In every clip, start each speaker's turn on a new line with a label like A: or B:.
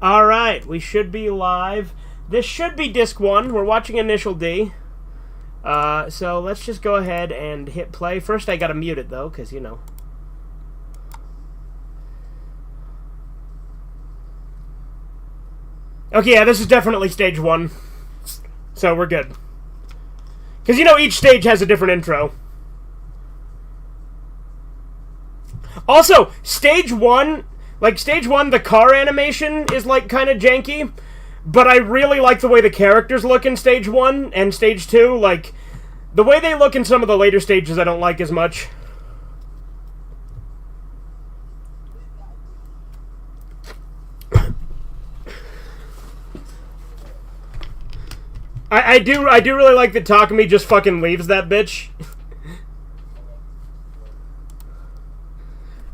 A: Alright, we should be live. This should be disc 1. We're watching Initial D. So let's just go ahead and hit play. First I gotta mute it though, because you know. Okay, yeah, this is definitely stage 1. So we're good. Because you know each stage has a different intro. Also, stage 1... Like, stage 1, the car animation is, like, kind of janky. But I really like the way the characters look in stage 1 and stage 2. Like, the way they look in some of the later stages I don't like as much. I do really like that Takumi just fucking leaves that bitch.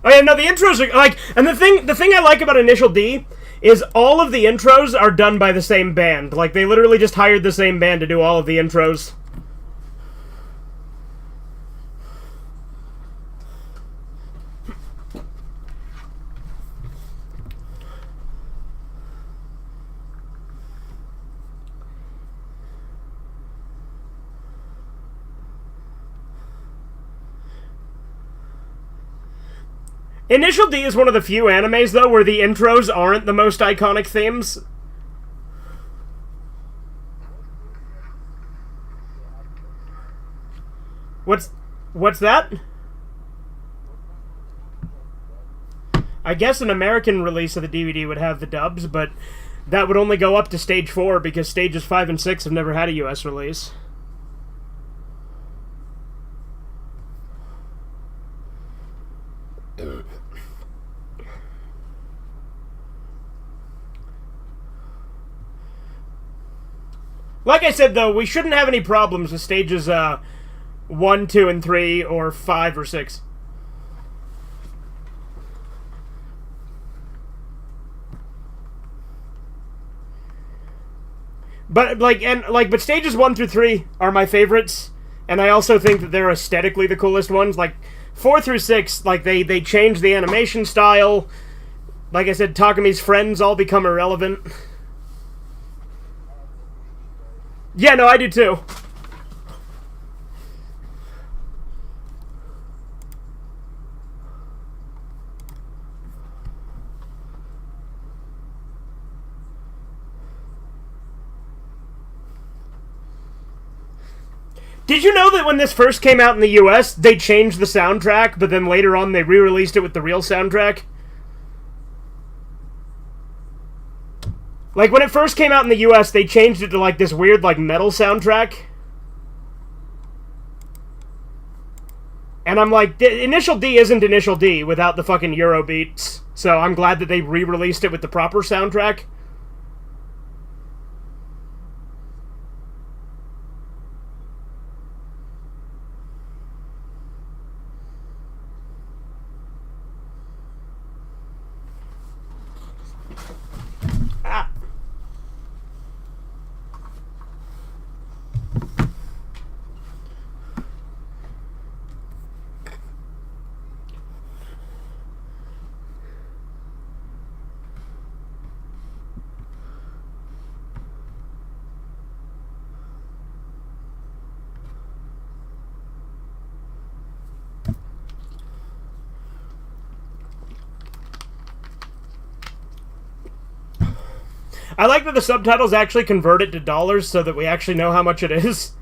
A: Oh yeah, no, the intros are, like, and the thing I like about Initial D is all of the intros are done by the same band. Like, they literally just hired the same band to do all of the intros. Initial D is one of the few animes, though, where the intros aren't the most iconic themes. What's that? I guess an American release of the DVD would have the dubs, but that would only go up to stage 4, because stages 5 and 6 have never had a US release. Like I said, though, we shouldn't have any problems with stages 1, 2, and 3, or 5 or 6. But but stages 1 through 3 are my favorites, and I also think that they're aesthetically the coolest ones. Like 4 through 6, like they change the animation style. Like I said, Takumi's friends all become irrelevant. Yeah, no, I do too. Did you know that when this first came out in the US, they changed the soundtrack, but then later on they re-released it with the real soundtrack? Like, when it first came out in the US, they changed it to, like, this weird, like, metal soundtrack. And I'm like, Initial D isn't Initial D without the fucking Euro beats. So I'm glad that they re-released it with the proper soundtrack. I like that the subtitles actually convert it to dollars so that we actually know how much it is.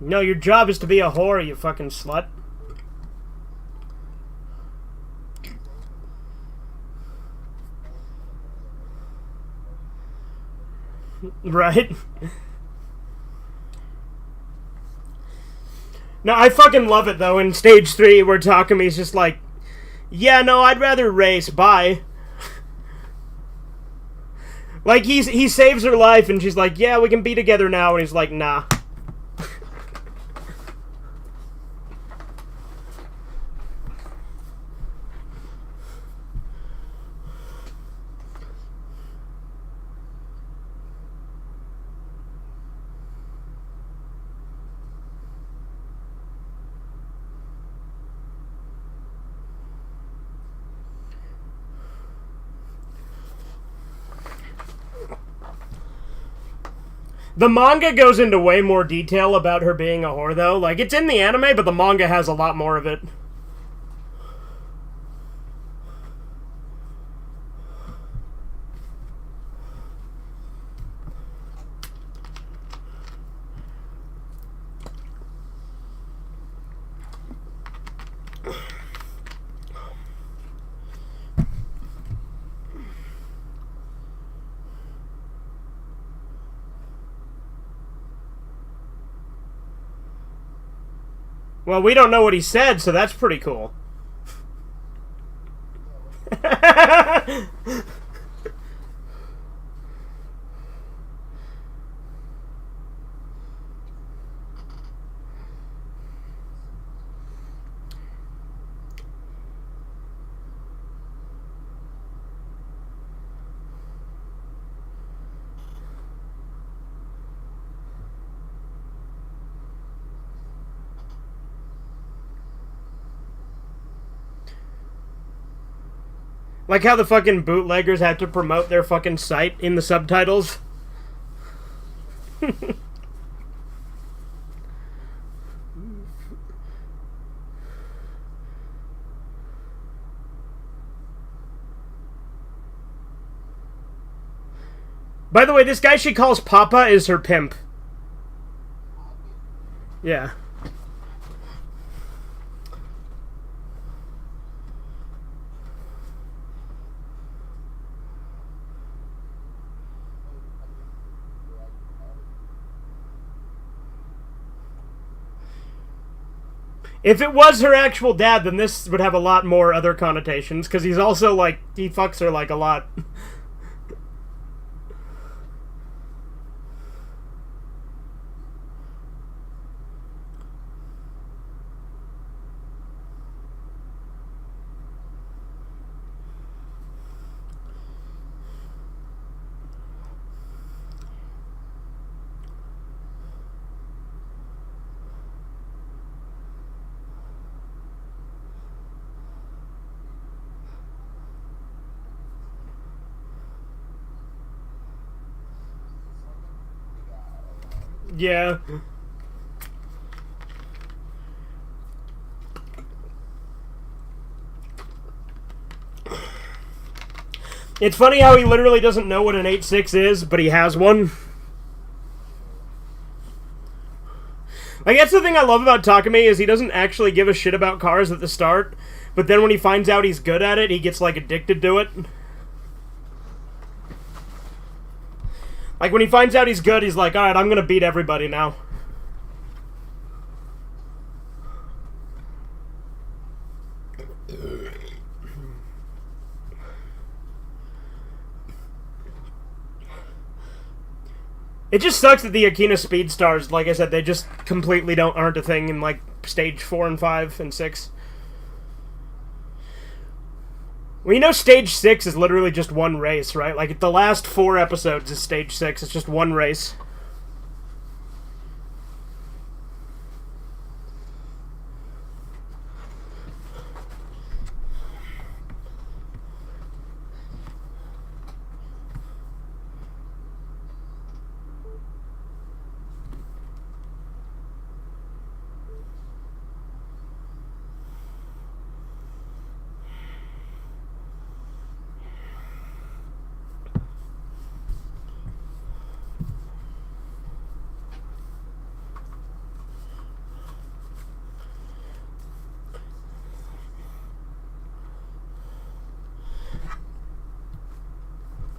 A: No, your job is to be a whore, you fucking slut. Right? No, I fucking love it, though, in Stage 3, where Takami's just like, yeah, no, I'd rather race, bye. Like, he saves her life, and she's like, yeah, we can be together now, and he's like, nah. The manga goes into way more detail about her being a whore, though. Like, it's in the anime, but the manga has a lot more of it. Well, we don't know what he said, so that's pretty cool. Like how the fucking bootleggers have to promote their fucking site in the subtitles. By the way, this guy she calls Papa is her pimp. Yeah. If it was her actual dad, then this would have a lot more other connotations, because he's also, like, he fucks her, like, a lot. Yeah. It's funny how he literally doesn't know what an 8.6 is, but he has one. Like, that's the thing I love about Takami, is he doesn't actually give a shit about cars at the start, but then when he finds out he's good at it, he gets, like, addicted to it. Like, when he finds out he's good, he's like, alright, I'm gonna beat everybody now. It just sucks that the Akina Speedstars, like I said, they just completely aren't a thing in, like, stage 4 and 5 and 6. Well, you know stage 6 is literally just one race, right? Like, the last 4 episodes is stage 6. It's just one race.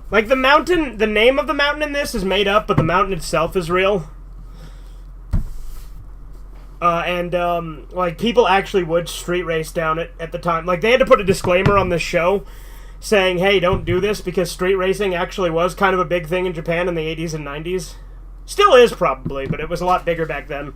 A: Like, the mountain, the name of the mountain in this is made up, but the mountain itself is real. Like, people actually would street race down it at the time. Like, they had to put a disclaimer on this show saying, hey, don't do this, because street racing actually was kind of a big thing in Japan in the 80s and 90s. Still is, probably, but it was a lot bigger back then.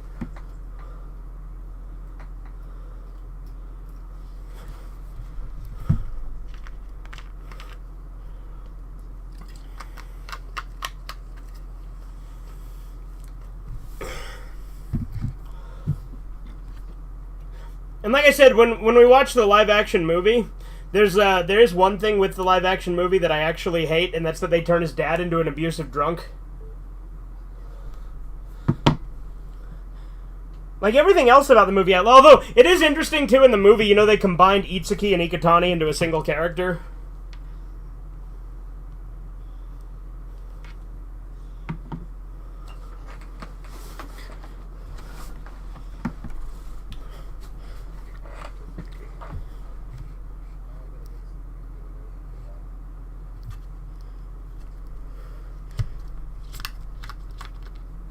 A: And like I said, when we watch the live-action movie, there is one thing with the live-action movie that I actually hate, and that's that they turn his dad into an abusive drunk. Like, everything else about the movie, although it is interesting, too, in the movie, you know, they combined Itsuki and Ikutani into a single character.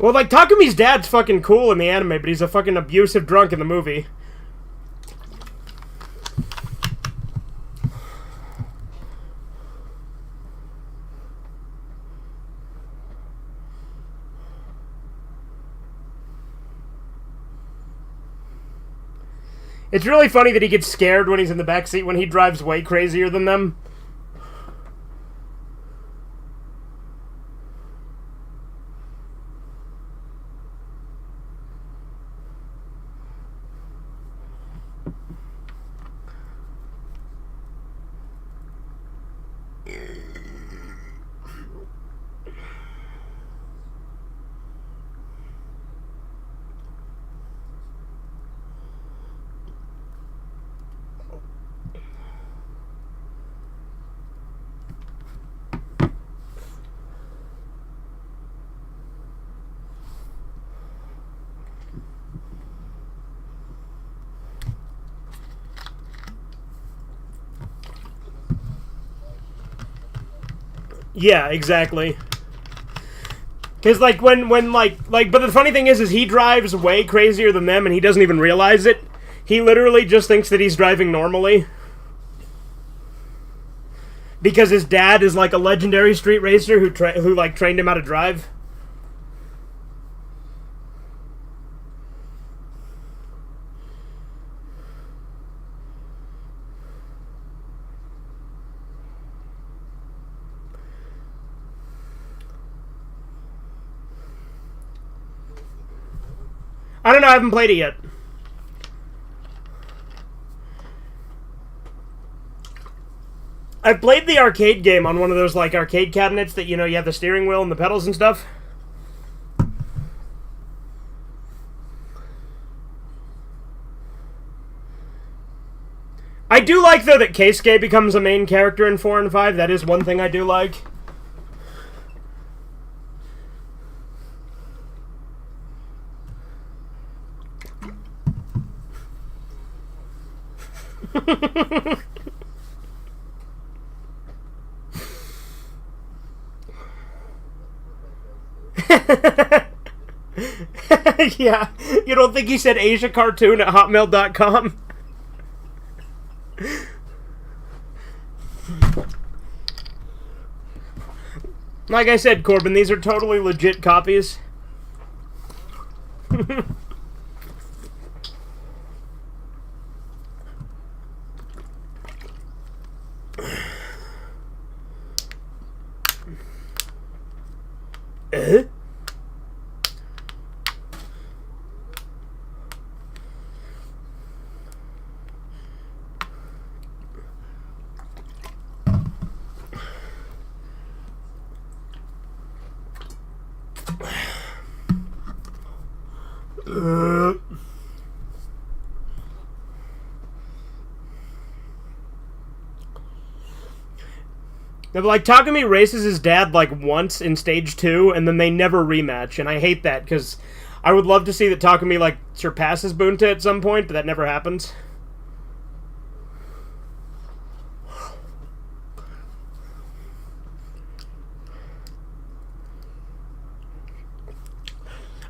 A: Well, like, Takumi's dad's fucking cool in the anime, but he's a fucking abusive drunk in the movie. It's really funny that he gets scared when he's in the backseat when he drives way crazier than them. Yeah, exactly. Because, like, but the funny thing is he drives way crazier than them, and he doesn't even realize it. He literally just thinks that he's driving normally. Because his dad is, like, a legendary street racer who trained him how to drive. I don't know, I haven't played it yet. I've played the arcade game on one of those, like, arcade cabinets that, you know, you have the steering wheel and the pedals and stuff. I do like, though, that Keisuke becomes a main character in 4 and 5. That is one thing I do like. Yeah, you don't think he said AsiaCartoon@hotmail.com? Like I said, Corbin, these are totally legit copies. Like, Takumi races his dad, like, once in Stage 2, and then they never rematch, and I hate that, because I would love to see that Takumi, like, surpasses Bunta at some point, but that never happens.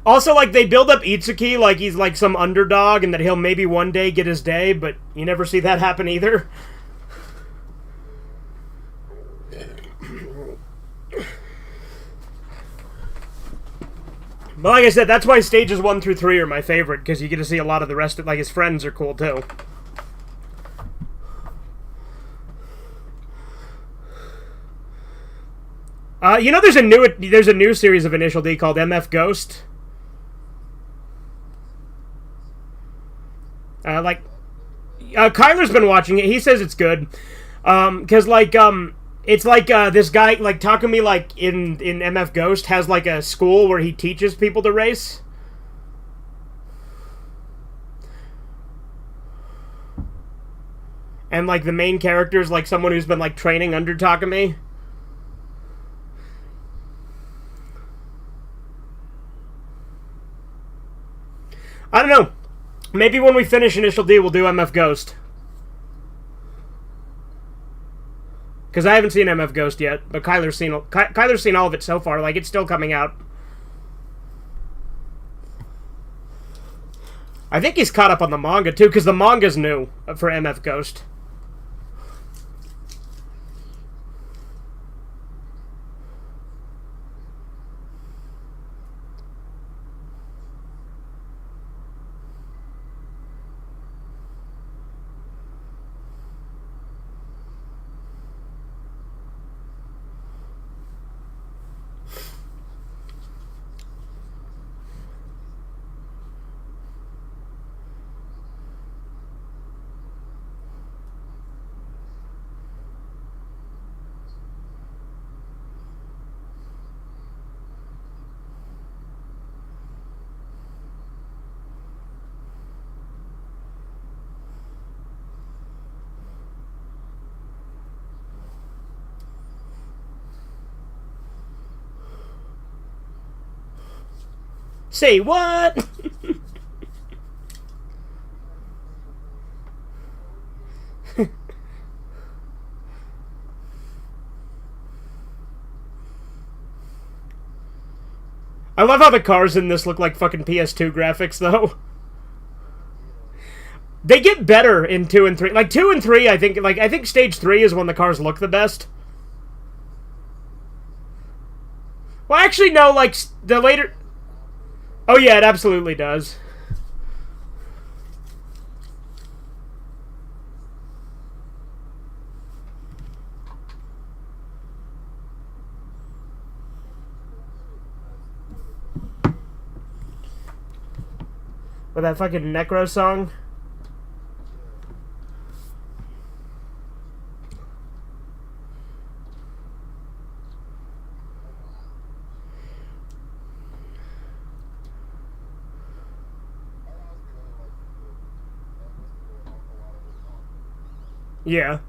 A: Also, like, they build up Itsuki like he's like some underdog and that he'll maybe one day get his day, but you never see that happen either. But like I said, that's why stages 1 through 3 are my favorite, because you get to see a lot of the rest of, like, his friends are cool too. You know, there's a new series of Initial D called MF Ghost. Kyler's been watching it. He says it's good. Because, it's like this guy, like, Takumi, like, in MF Ghost, has, like, a school where he teaches people to race. And, like, the main character's, like, someone who's been, like, training under Takumi. I don't know. Maybe when we finish Initial D, we'll do MF Ghost. Because I haven't seen MF Ghost yet, but Kyler's seen all of it so far. Like, it's still coming out. I think he's caught up on the manga, too, because the manga's new for MF Ghost. Say what? I love how the cars in this look like fucking PS2 graphics, though. They get better in 2 and 3. Like, 2 and 3, I think Stage 3 is when the cars look the best. Well, actually, no, like, the later... Oh, yeah, it absolutely does. With that fucking Necro song. Yeah.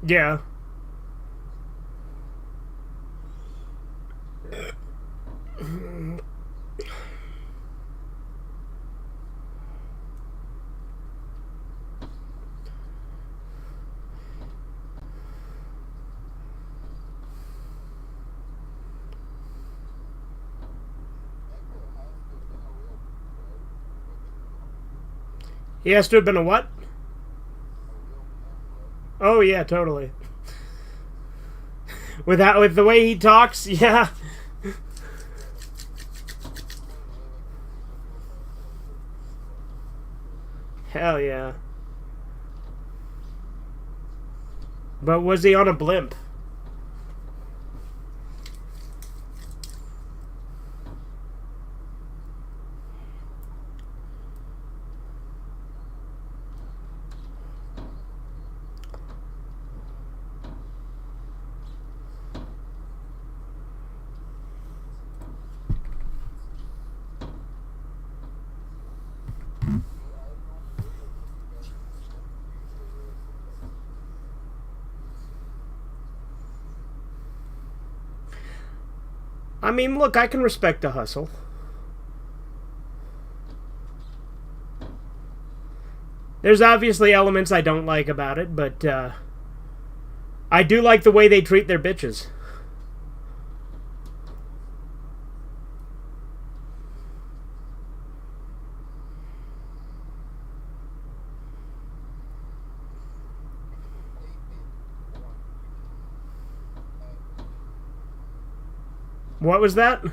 A: Yeah. He has to have been a what? Oh, yeah, totally. With the way he talks, yeah. Hell yeah. But was he on a blimp? I mean, look, I can respect the hustle. There's obviously elements I don't like about it, but I do like the way they treat their bitches. What was that?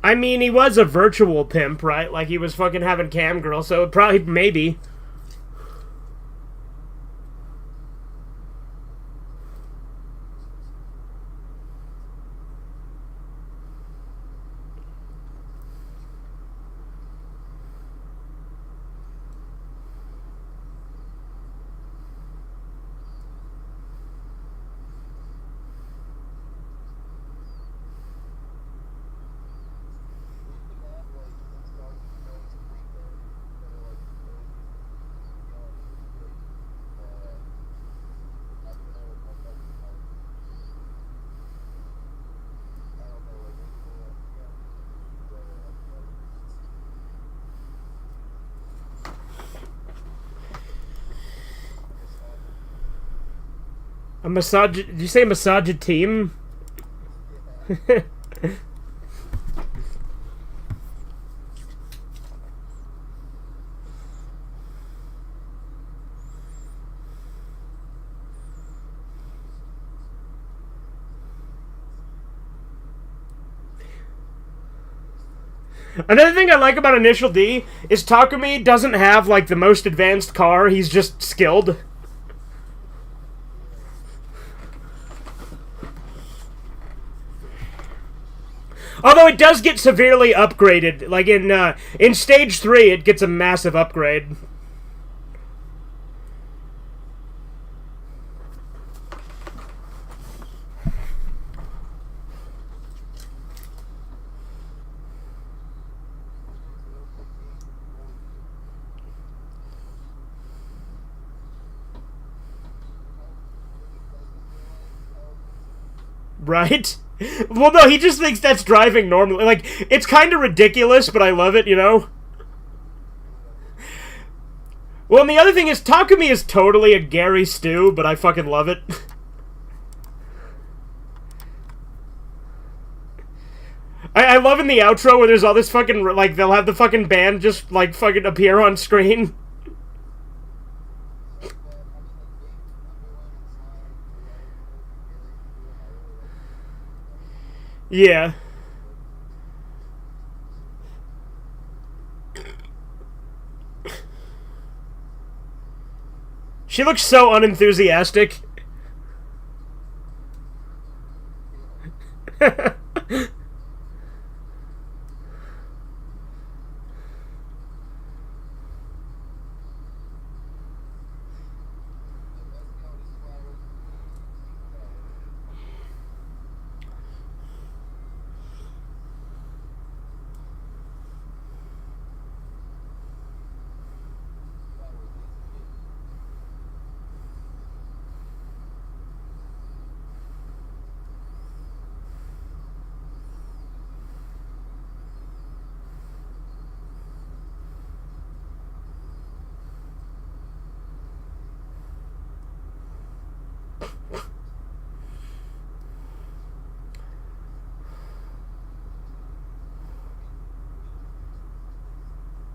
A: I mean, he was a virtual pimp, right? Like, he was fucking having cam girls, so it probably, maybe. A massage... Did you say massage team? Another thing I like about Initial D is Takumi doesn't have, like, the most advanced car. He's just skilled. Although it does get severely upgraded. Like, in Stage 3, it gets a massive upgrade. Right? Well, no, he just thinks that's driving normally. Like, it's kind of ridiculous, but I love it, you know? Well, and the other thing is, Takumi is totally a Gary Stu, but I fucking love it. I love in the outro where there's all this fucking, like, they'll have the fucking band just, like, fucking appear on screen. Yeah. She looks so unenthusiastic.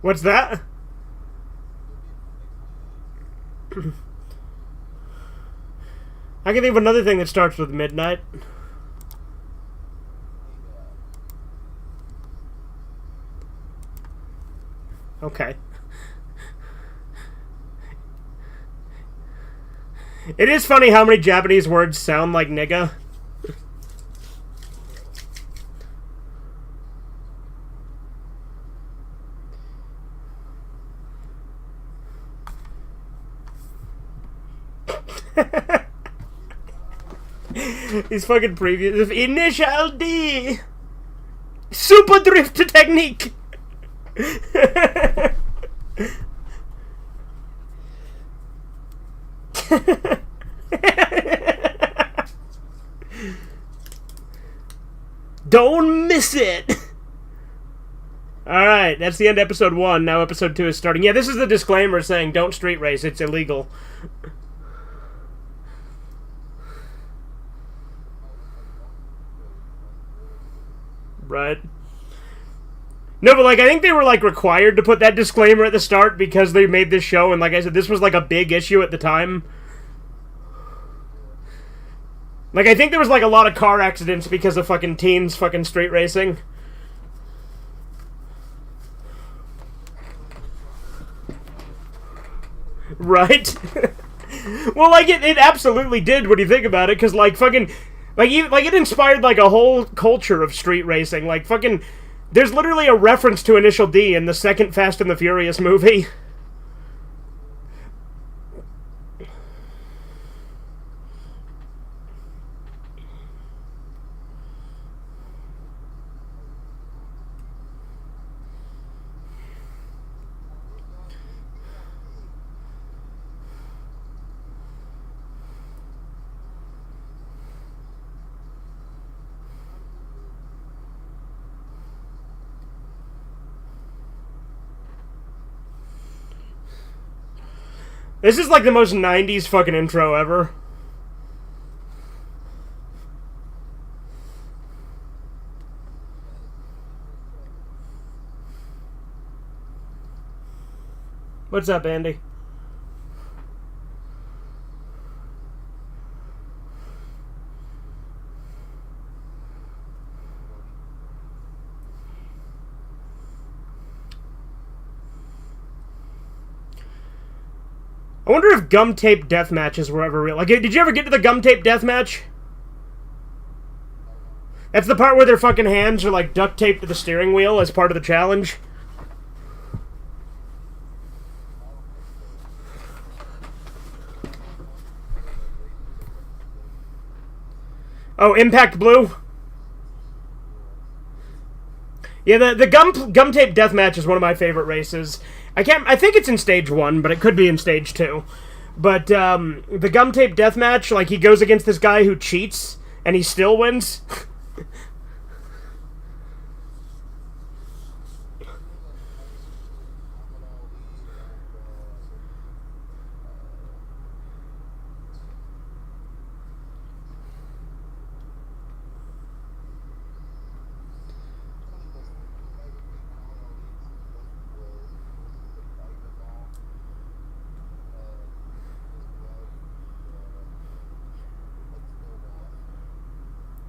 A: What's that? I can think of another thing that starts with midnight. Okay. It is funny how many Japanese words sound like nigga. These fucking previews of Initial D! Super Drift Technique! Don't miss it! Alright, that's the end of episode 1. Now episode 2 is starting. Yeah, this is the disclaimer saying don't street race. It's illegal. Right. No, but, like, I think they were, like, required to put that disclaimer at the start because they made this show, and like I said, this was, like, a big issue at the time. Like, I think there was, like, a lot of car accidents because of fucking teens fucking street racing. Right? Well, like, it absolutely did when you think about it, because, like, fucking... Like, it inspired, like, a whole culture of street racing. Like, fucking... There's literally a reference to Initial D in the second Fast and the Furious movie. This is like the most 90s fucking intro ever. What's up, Andy? I wonder if gum tape death matches were ever real. Like, did you ever get to the gum tape death match? That's the part where their fucking hands are, like, duct taped to the steering wheel as part of the challenge. Oh, Impact Blue? Yeah, the gum tape death match is one of my favorite races. I think it's in stage 1, but it could be in stage 2. But the gum tape death match, like, he goes against this guy who cheats and he still wins.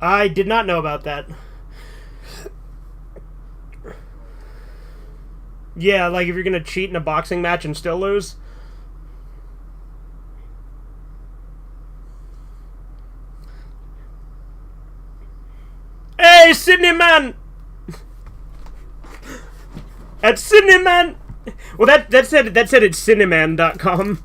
A: I did not know about that. Yeah, like if you're gonna cheat in a boxing match and still lose. Hey, Sydney man! At Sydney man! Well, that said it's cineman.com.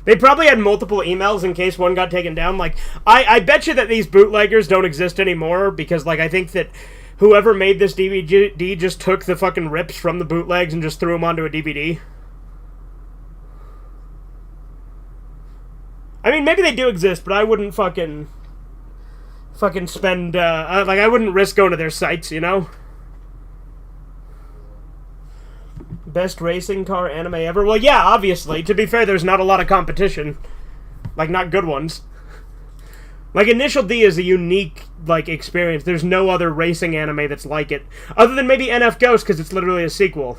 A: They probably had multiple emails in case one got taken down. Like, I bet you that these bootleggers don't exist anymore because, like, I think that whoever made this DVD just took the fucking rips from the bootlegs and just threw them onto a DVD. I mean, maybe they do exist, but I wouldn't fucking spend, like, I wouldn't risk going to their sites, you know? Best racing car anime ever? Well, yeah, obviously. To be fair, there's not a lot of competition. Like, not good ones. Like, Initial D is a unique, like, experience. There's no other racing anime that's like it. Other than maybe NF Ghost, because it's literally a sequel.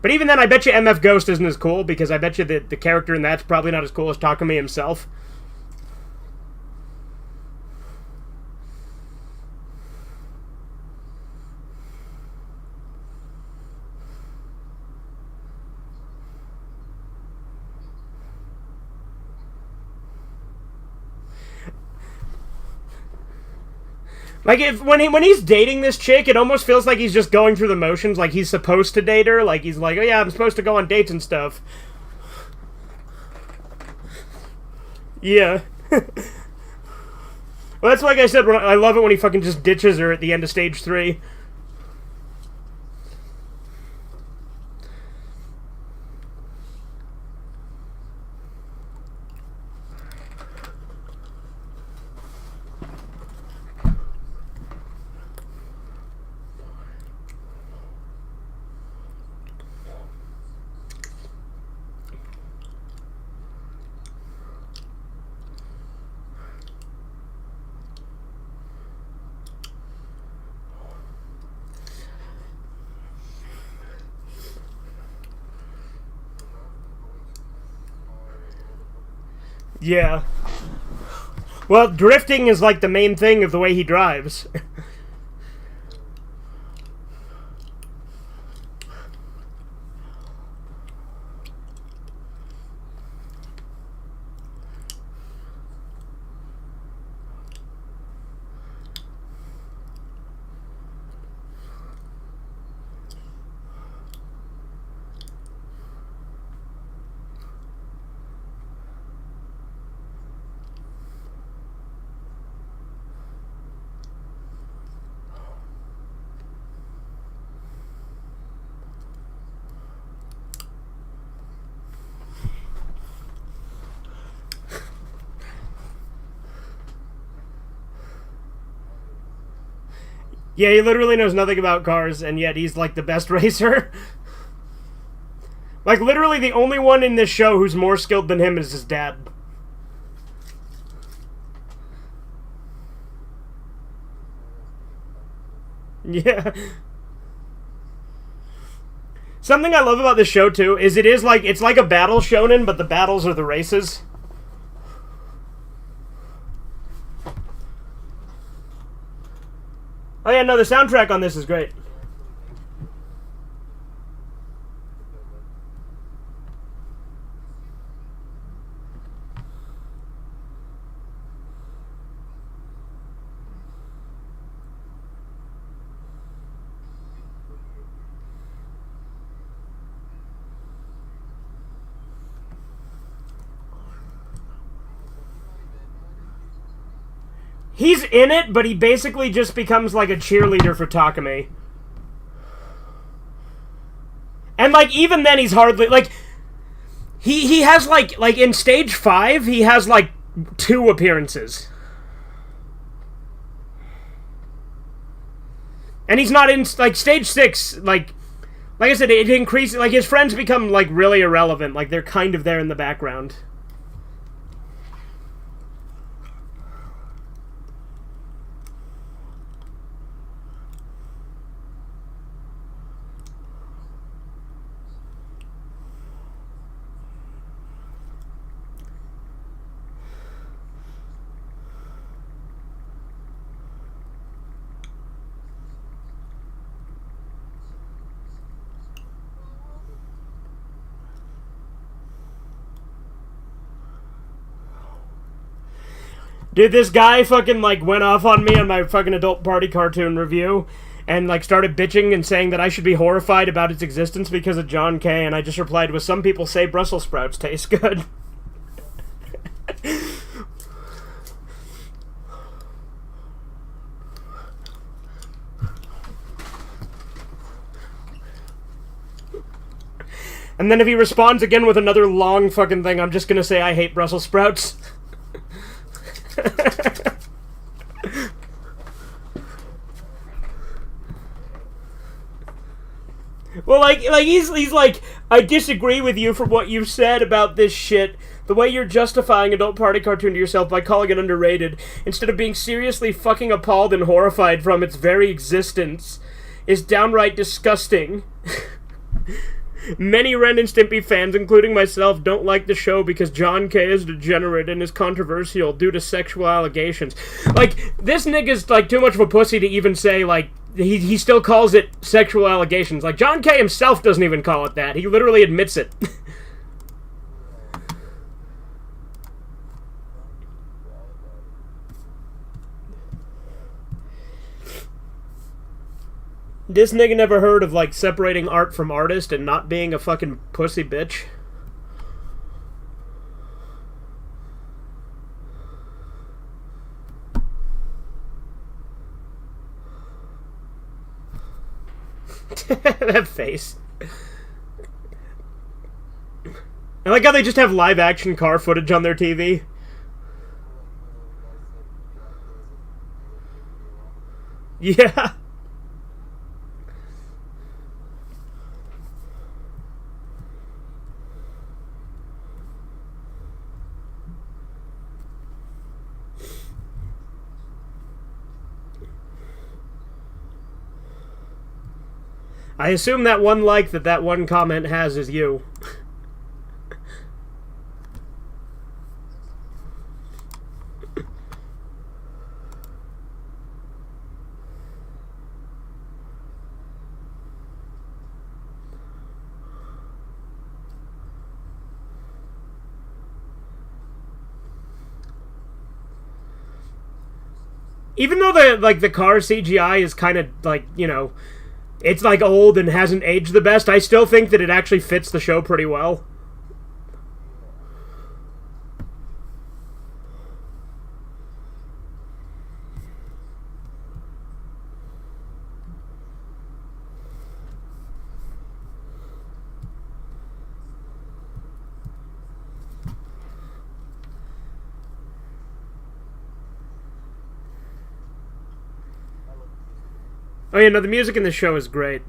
A: But even then, I bet you MF Ghost isn't as cool, because I bet you that the character in that's probably not as cool as Takumi himself. Like, when he's dating this chick, it almost feels like he's just going through the motions, like he's supposed to date her, like he's like, oh yeah, I'm supposed to go on dates and stuff. Yeah. Well, that's like I said, I love it when he fucking just ditches her at the end of stage 3. Yeah. Well, drifting is like the main thing of the way he drives. Yeah, he literally knows nothing about cars, and yet he's like the best racer. Like, literally the only one in this show who's more skilled than him is his dad. Yeah. Something I love about this show, too, is it's like a battle shonen, but the battles are the races. Oh yeah, no, the soundtrack on this is great. He's in it, but he basically just becomes like a cheerleader for Takumi. And like even then he's hardly like he has like in stage 5 he has like 2 appearances. And he's not in like stage 6 like I said, it increases like his friends become like really irrelevant, like they're kind of there in the background. Dude, this guy fucking, like, went off on me on my fucking adult party cartoon review and, like, started bitching and saying that I should be horrified about its existence because of John K. And I just replied with, some people say Brussels sprouts taste good. And then if he responds again with another long fucking thing, I'm just gonna say I hate Brussels sprouts. Well, like he's like, I disagree with you for what you've said about this shit. The way you're justifying adult party cartoon to yourself by calling it underrated, instead of being seriously fucking appalled and horrified from its very existence, is downright disgusting. Many Ren and Stimpy fans, including myself, don't like the show because John K. is degenerate and is controversial due to sexual allegations. Like, this nigga's, like, too much of a pussy to even say, like, he still calls it sexual allegations. Like, John K. himself doesn't even call it that. He literally admits it. This nigga never heard of, like, separating art from artist and not being a fucking pussy bitch. That face. I like how they just have live-action car footage on their TV. Yeah. I assume that one like that one comment has is you. Even though the car CGI is kind of like, you know, it's like old and hasn't aged the best, I still think that it actually fits the show pretty well. Oh yeah, no, the music in the show is great.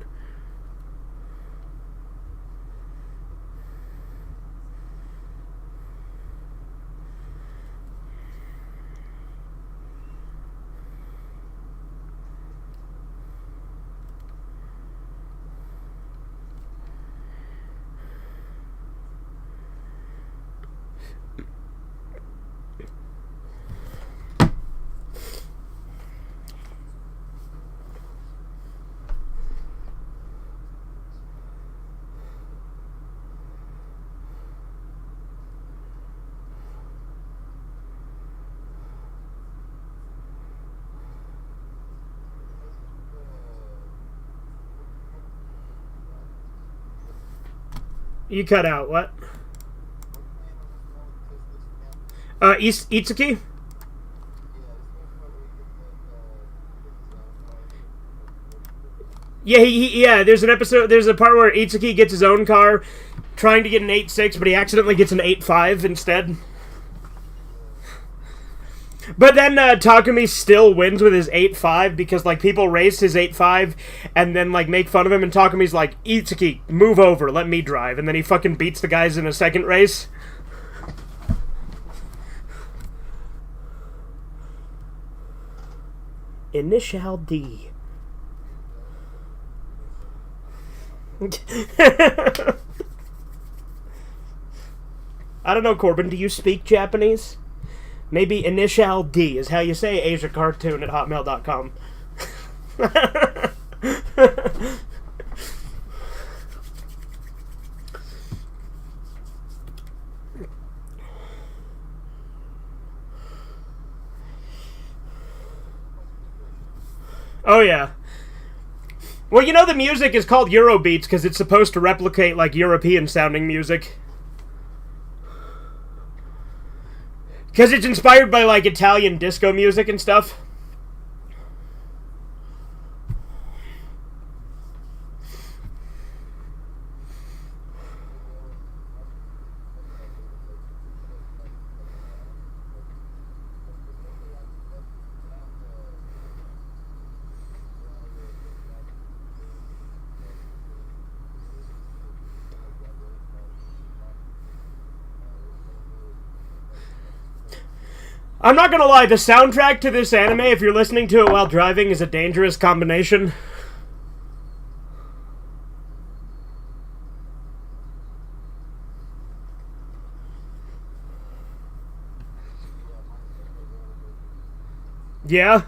A: You cut out, what? Itsuki? Yeah, yeah, there's an episode, there's a part where Itsuki gets his own car, trying to get an 8.6, but he accidentally gets an 8.5 instead. But then Takumi still wins with his 8.5 because, like, people race his 8.5 and then, like, make fun of him, and Takumi's like, Itsuki, move over, let me drive. And then he fucking beats the guys in a second race. Initial D. I don't know, Corbin, do you speak Japanese? Maybe Initial D is how you say Asia Cartoon at hotmail.com. Oh, yeah. Well, you know the music is called Eurobeats because it's supposed to replicate, like, European-sounding music. Because it's inspired by, like, Italian disco music and stuff. I'm not gonna lie, the soundtrack to this anime, if you're listening to it while driving, is a dangerous combination. Yeah?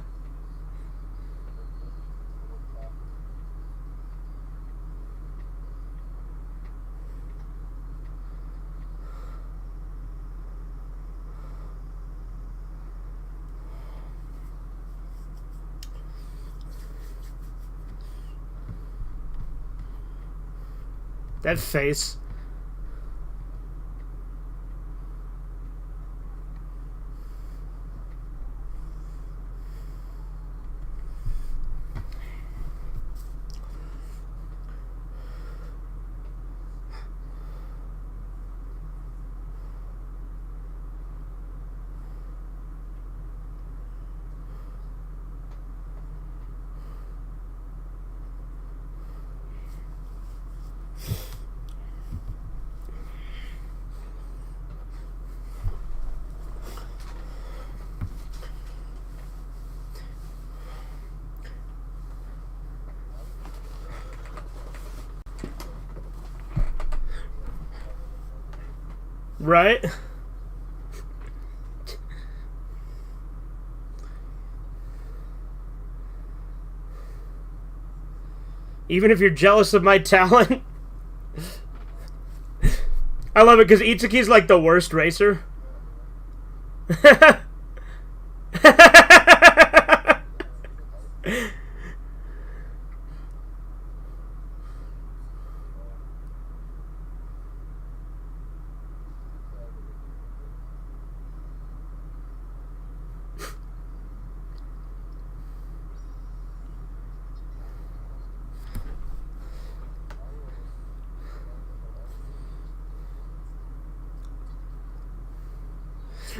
A: That face. Right? Even if you're jealous of my talent. I love it because Itsuki's like the worst racer.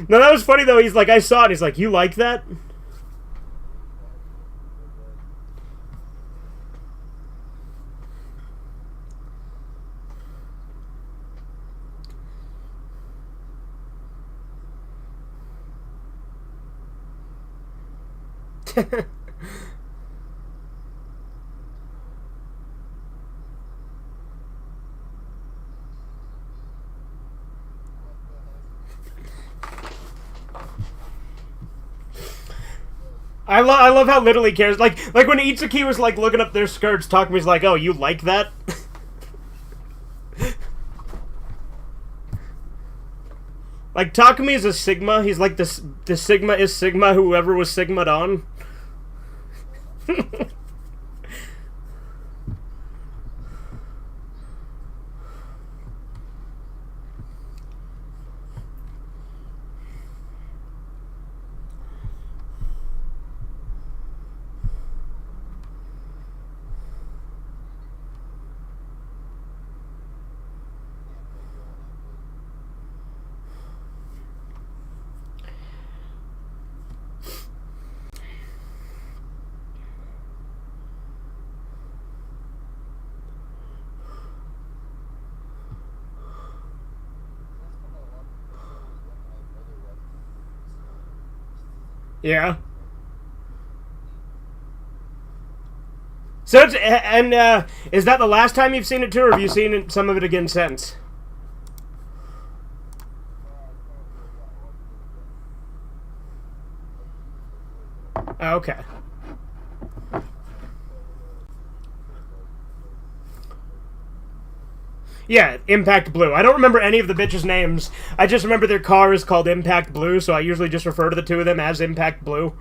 A: No, that was funny though. He's like, I saw it. He's like, you like that? I love how little he cares. Like when Itsuki was like looking up their skirts, Takumi's like, "Oh, you like that?" Like Takumi is a Sigma. He's like the Sigma is Sigma. Whoever was Sigma'd on. Yeah. So it's, and is that the last time you've seen it too, or have you seen some of it again since? Okay. Yeah, Impact Blue. I don't remember any of the bitches' names. I just remember their car is called Impact Blue, so I usually just refer to the two of them as Impact Blue.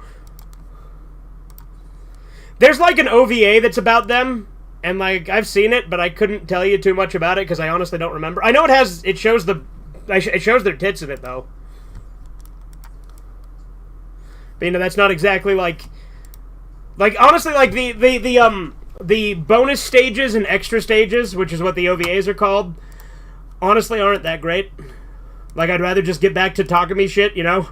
A: There's like an OVA that's about them, and like I've seen it, but I couldn't tell you too much about it because I honestly don't remember. I know it shows it shows their tits in it though. But, you know, that's not exactly like honestly like the bonus stages and extra stages, which is what the OVAs are called, honestly aren't that great. Like, I'd rather just get back to Takumi shit, you know?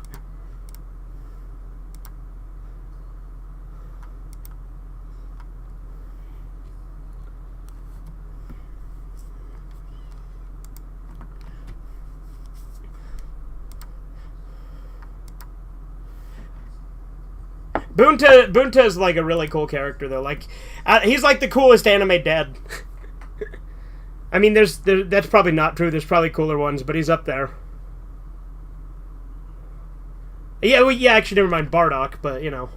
A: Bunta is like a really cool character though. Like, he's like the coolest anime dad. I mean, that's probably not true. There's probably cooler ones, but he's up there. Yeah, well, yeah. Actually, never mind Bardock, but you know.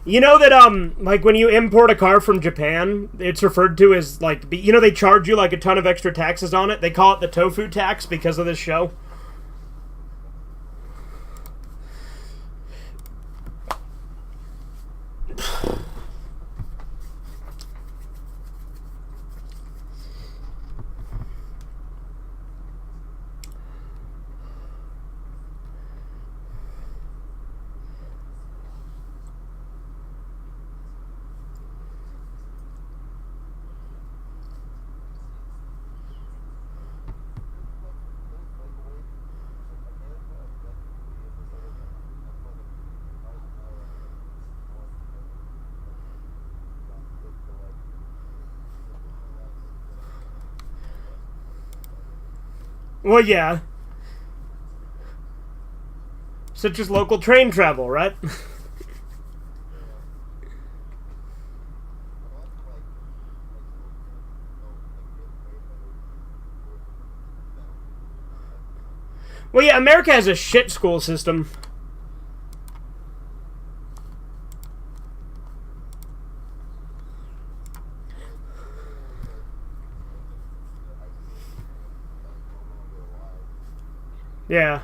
A: You know that, like, when you import a car from Japan, it's referred to as, like, you know, they charge you, like, a ton of extra taxes on it? They call it the tofu tax because of this show. Well, yeah. Such as local train travel, right? Well, yeah, America has a shit school system. Yeah.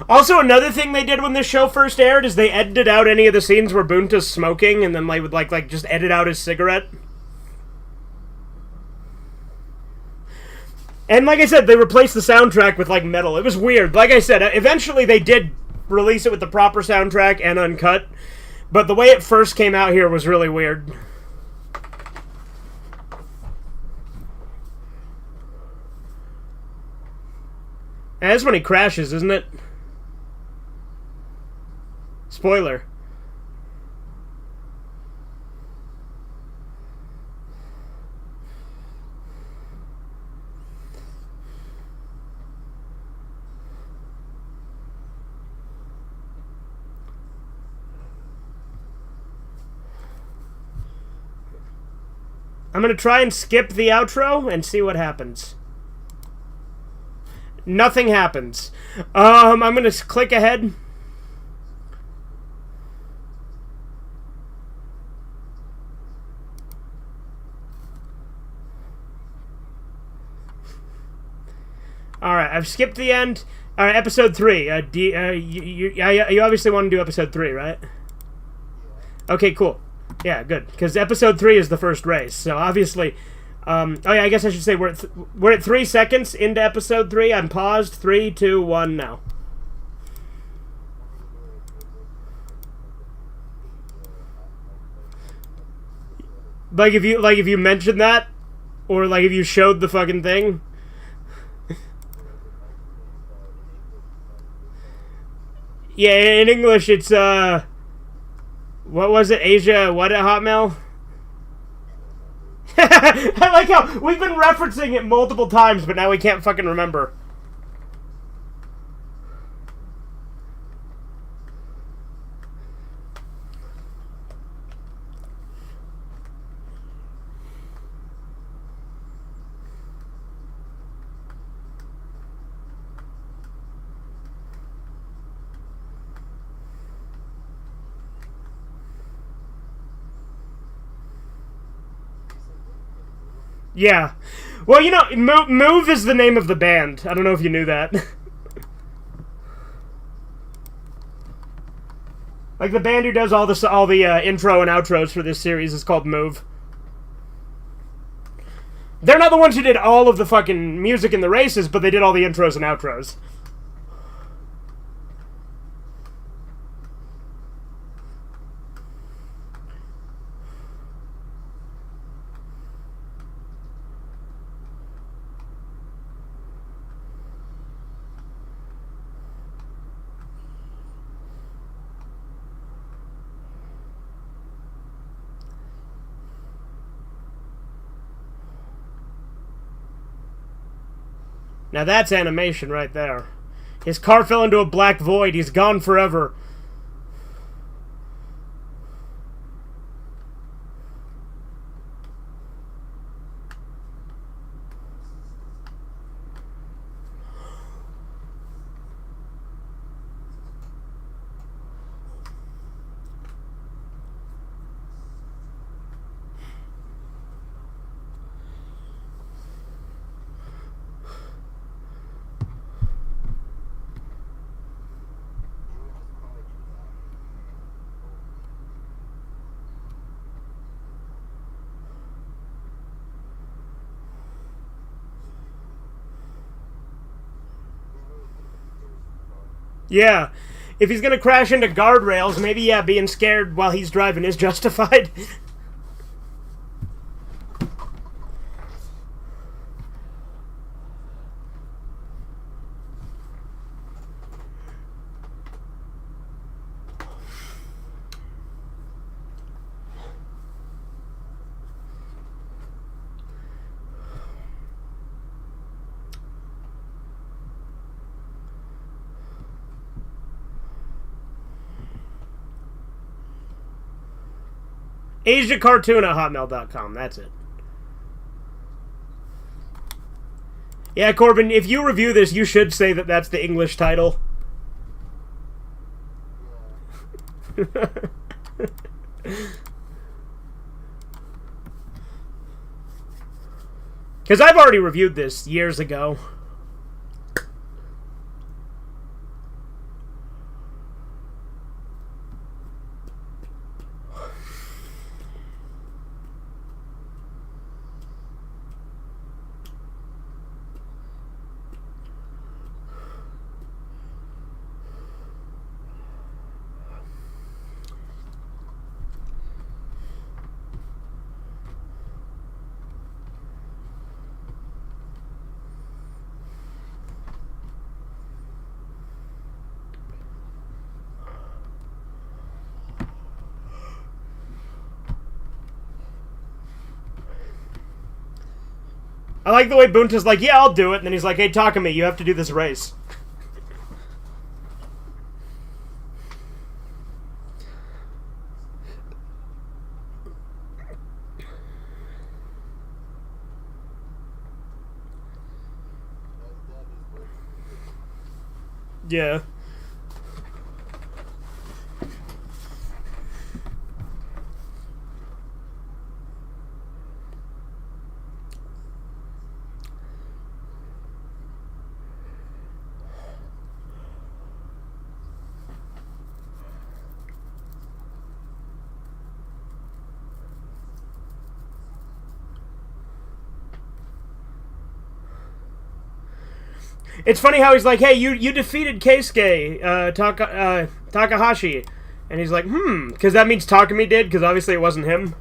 A: Also, another thing they did when this show first aired is they edited out any of the scenes where Bunta's smoking, and then they would like just edit out his cigarette. And like I said, they replaced the soundtrack with like metal. It was weird. Like I said, eventually they did release it with the proper soundtrack and uncut, but the way it first came out here was really weird. And that's when he crashes, isn't it? Spoiler. I'm gonna try and skip the outro and see what happens. Nothing happens. I'm gonna click ahead. Alright, I've skipped the end. Alright, episode 3. You obviously want to do episode 3, right? Okay, cool. Yeah, good. Because episode 3 is the first race. So obviously... oh yeah, I guess I should say we're at 3 seconds into episode 3. I'm paused. 3, 2, 1, now. Like if you mentioned that, or like if you showed the fucking thing. Yeah, in English it's what was it? Asia what at Hotmail? I like how we've been referencing it multiple times, but now we can't fucking remember. Yeah. Well, you know, Move is the name of the band. I don't know if you knew that. Like, the band who does all the intro and outros for this series is called Move. They're not the ones who did all of the fucking music in the races, but they did all the intros and outros. Now that's animation right there. His car fell into a black void. He's gone forever. Yeah. If he's gonna crash into guardrails, maybe, yeah, being scared while he's driving is justified. AsiaCartoon@hotmail.com. That's it. Yeah, Corbin, if you review this, you should say that that's the English title. Because I've already reviewed this years ago. I like the way Bunta's like, yeah, I'll do it. And then he's like, hey, Takumi, you have to do this race. Yeah. It's funny how he's like, hey, you defeated Keisuke Takahashi. And he's like, because that means Takumi did, because obviously it wasn't him.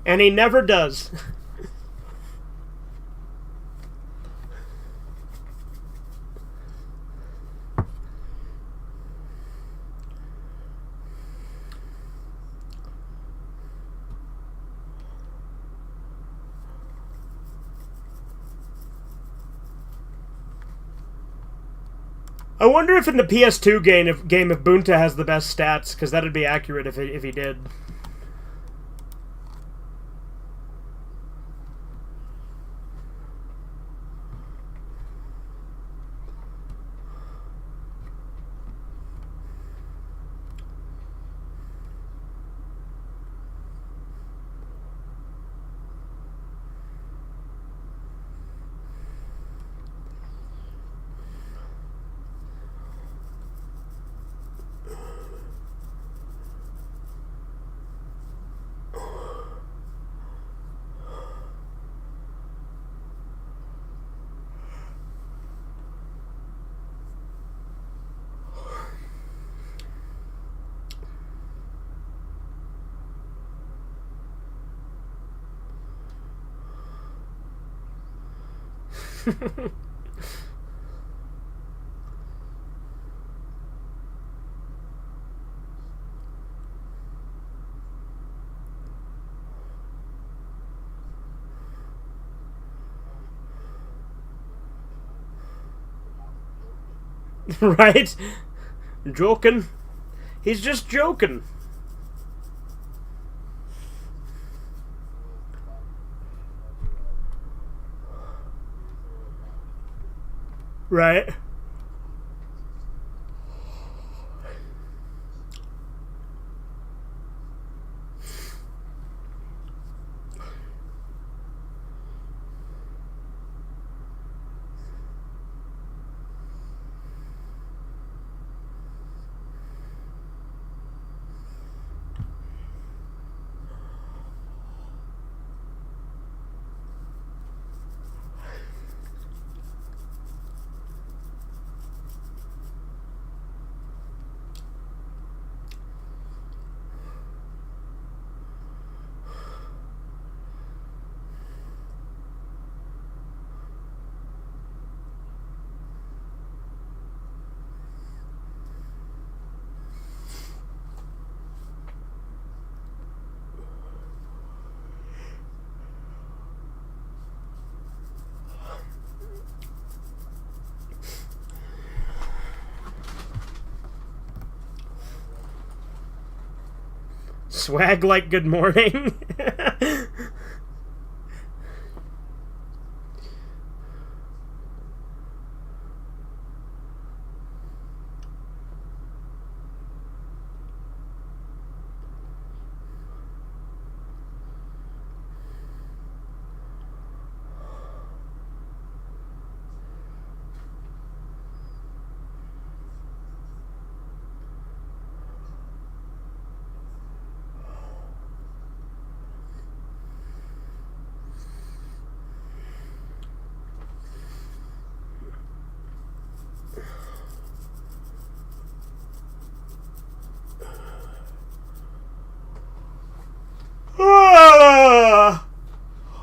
A: And he never does. I wonder if in the PS2 game if Bunta has the best stats, because that'd be accurate if he did. Right? Joking. He's just joking. Right? Swag like good morning.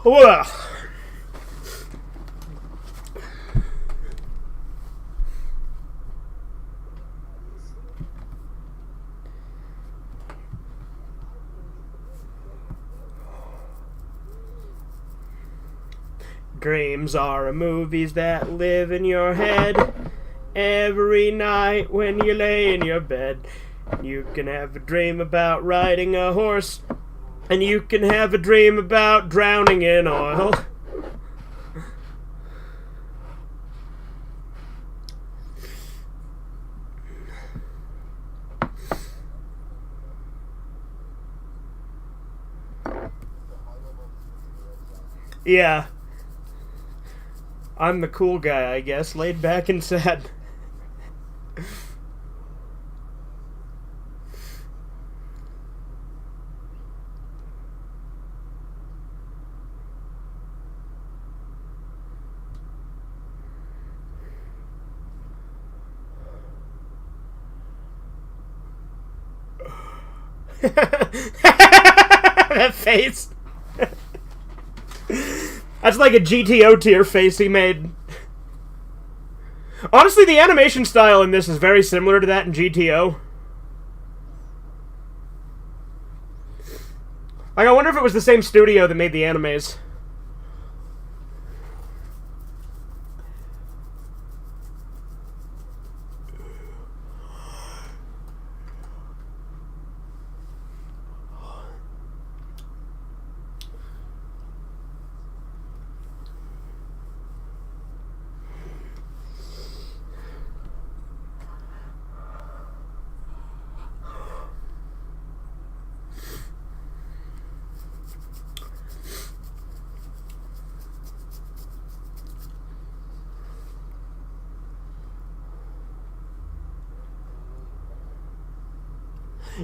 A: Well. Dreams are movies that live in your head. Every night when you lay in your bed, you can have a dream about riding a horse, and you can have a dream about drowning in oil. Yeah. I'm the cool guy, I guess, laid back and sad. That face. That's like a GTO tier face he made. Honestly, the animation style in this is very similar to that in GTO. Like, I wonder if it was the same studio that made the animes.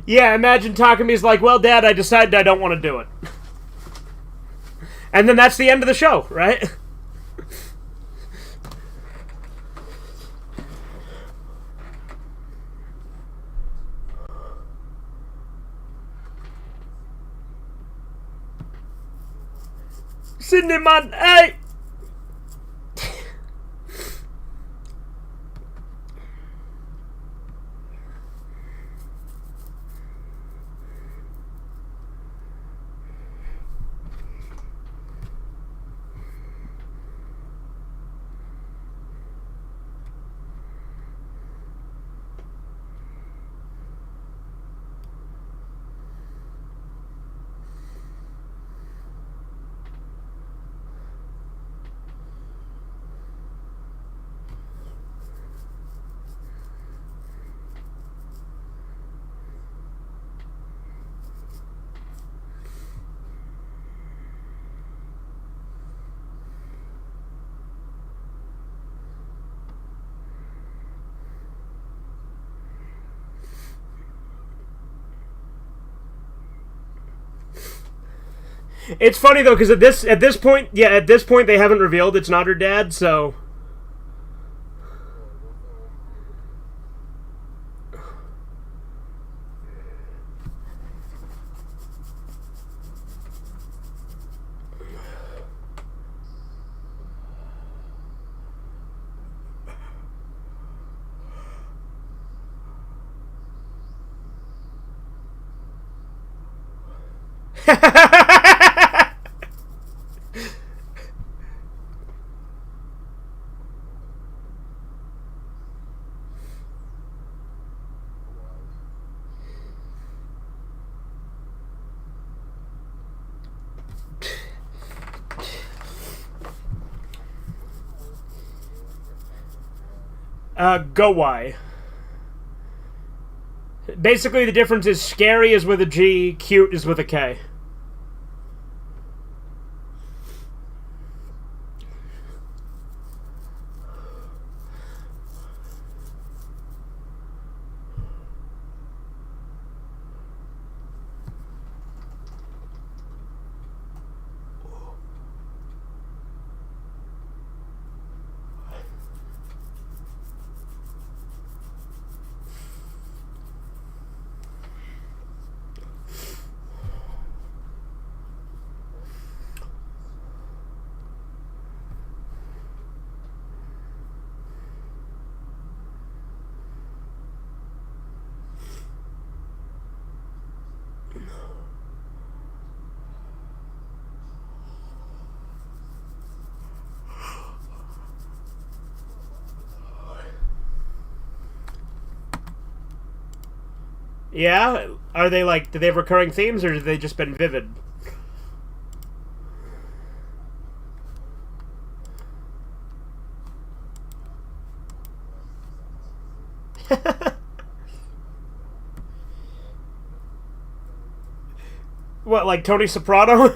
A: Yeah, imagine Takami's like, well, Dad, I decided I don't want to do it. And then that's the end of the show, right? Cinnamon, hey! It's funny though, because at this point they haven't revealed it's not her dad, so. Go why. Basically, the difference is scary is with a G, cute is with a K. Yeah? Are they like, do they have recurring themes or have they just been vivid? What, like Tony Soprano?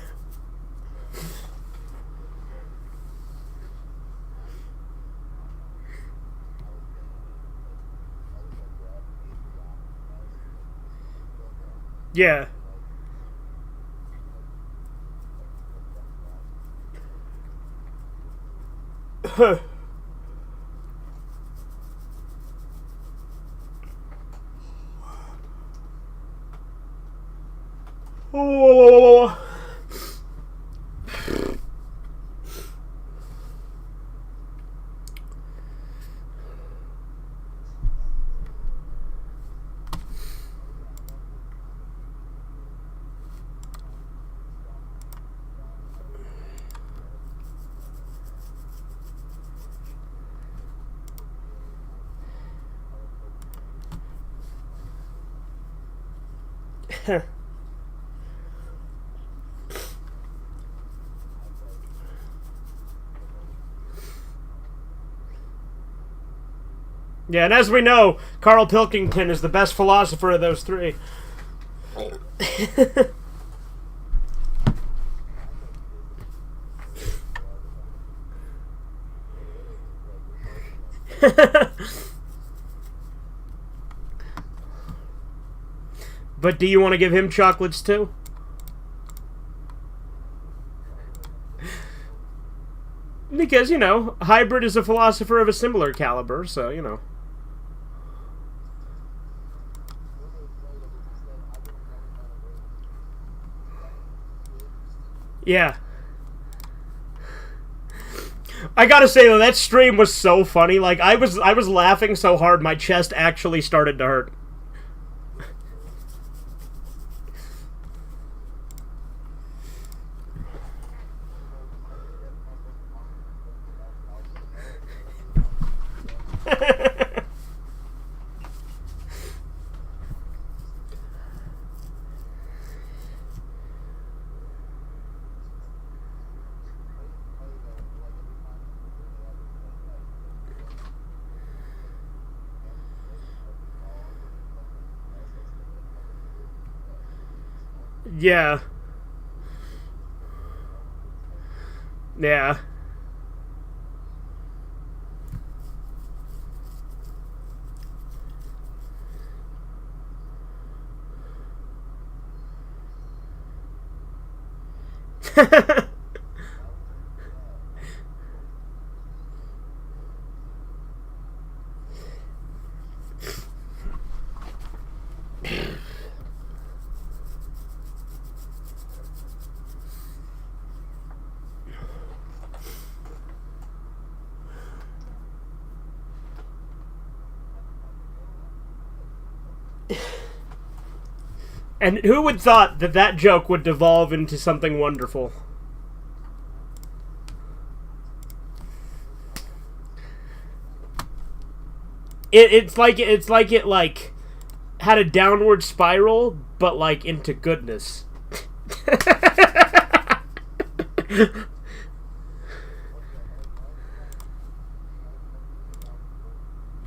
A: Yeah. Oh. Yeah, and as we know, Carl Pilkington is the best philosopher of those three. But do you want to give him chocolates too? Because, you know, Hybrid is a philosopher of a similar caliber, so, you know. Yeah. I gotta say though, that stream was so funny. Like I was laughing so hard my chest actually started to hurt. Yeah. Yeah. And who would thought that that joke would devolve into something wonderful? It's like it had a downward spiral, but like into goodness.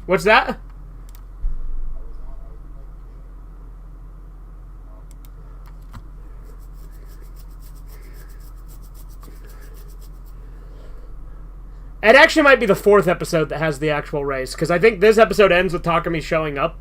A: What's that? It actually might be the 4th episode that has the actual race, because I think this episode ends with Takumi showing up.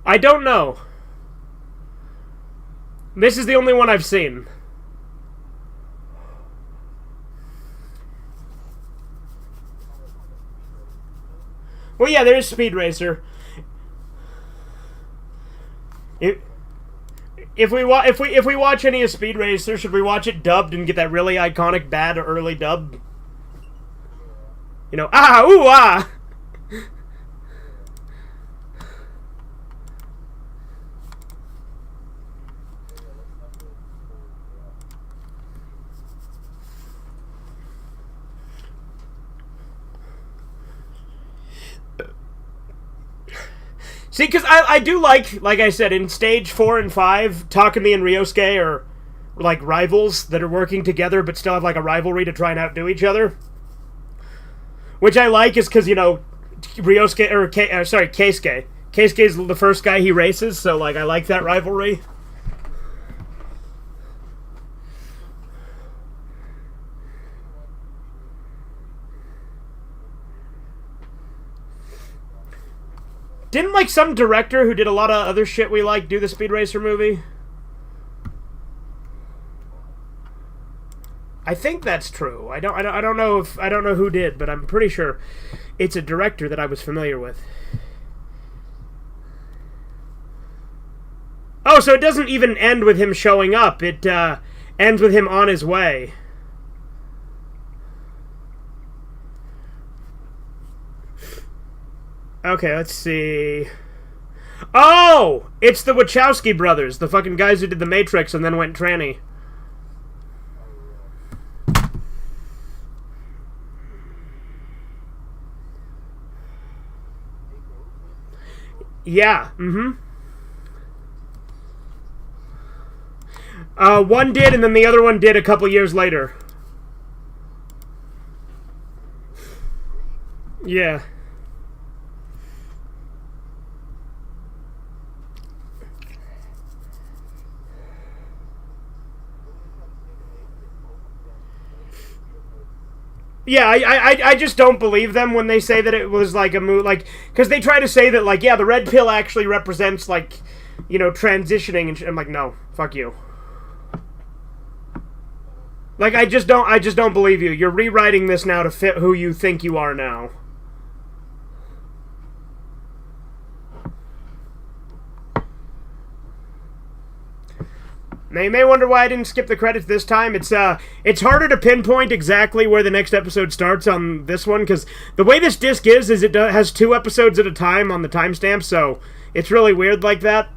A: I don't know. This is the only one I've seen. Well, yeah, there is Speed Racer. If we watch any of Speed Racer, should we watch it dubbed and get that really iconic bad early dub? You know, ah, ooh, ah. See, because I do like I said, in stage 4 and 5, Takumi and Ryosuke are like rivals that are working together but still have like a rivalry to try and outdo each other. Which I like is because, you know, Ryosuke, or Keisuke. Keisuke's the first guy he races, so like I like that rivalry. Didn't, like, some director who did a lot of other shit we like do the Speed Racer movie? I think that's true. I don't know who did, but I'm pretty sure it's a director that I was familiar with. Oh, so it doesn't even end with him showing up. It ends with him on his way. Okay, let's see. Oh! It's the Wachowski brothers, the fucking guys who did The Matrix and then went tranny. Yeah, one did, and then the other one did a couple years later. Yeah. Yeah, I just don't believe them when they say that it was like a move, like, because they try to say that, like, yeah, the red pill actually represents, like, you know, transitioning, and I'm like, no, fuck you. Like, I just don't believe you. You're rewriting this now to fit who you think you are now. Now, you may wonder why I didn't skip the credits this time. It's harder to pinpoint exactly where the next episode starts on this one, because the way this disc is it has 2 episodes at a time on the timestamp, so it's really weird like that.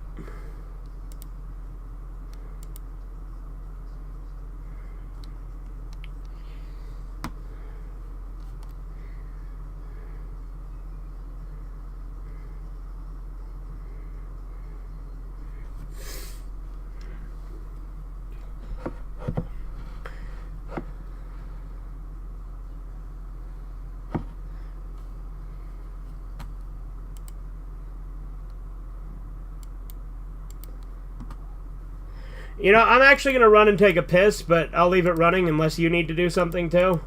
A: You know, I'm actually going to run and take a piss, but I'll leave it running unless you need to do something too.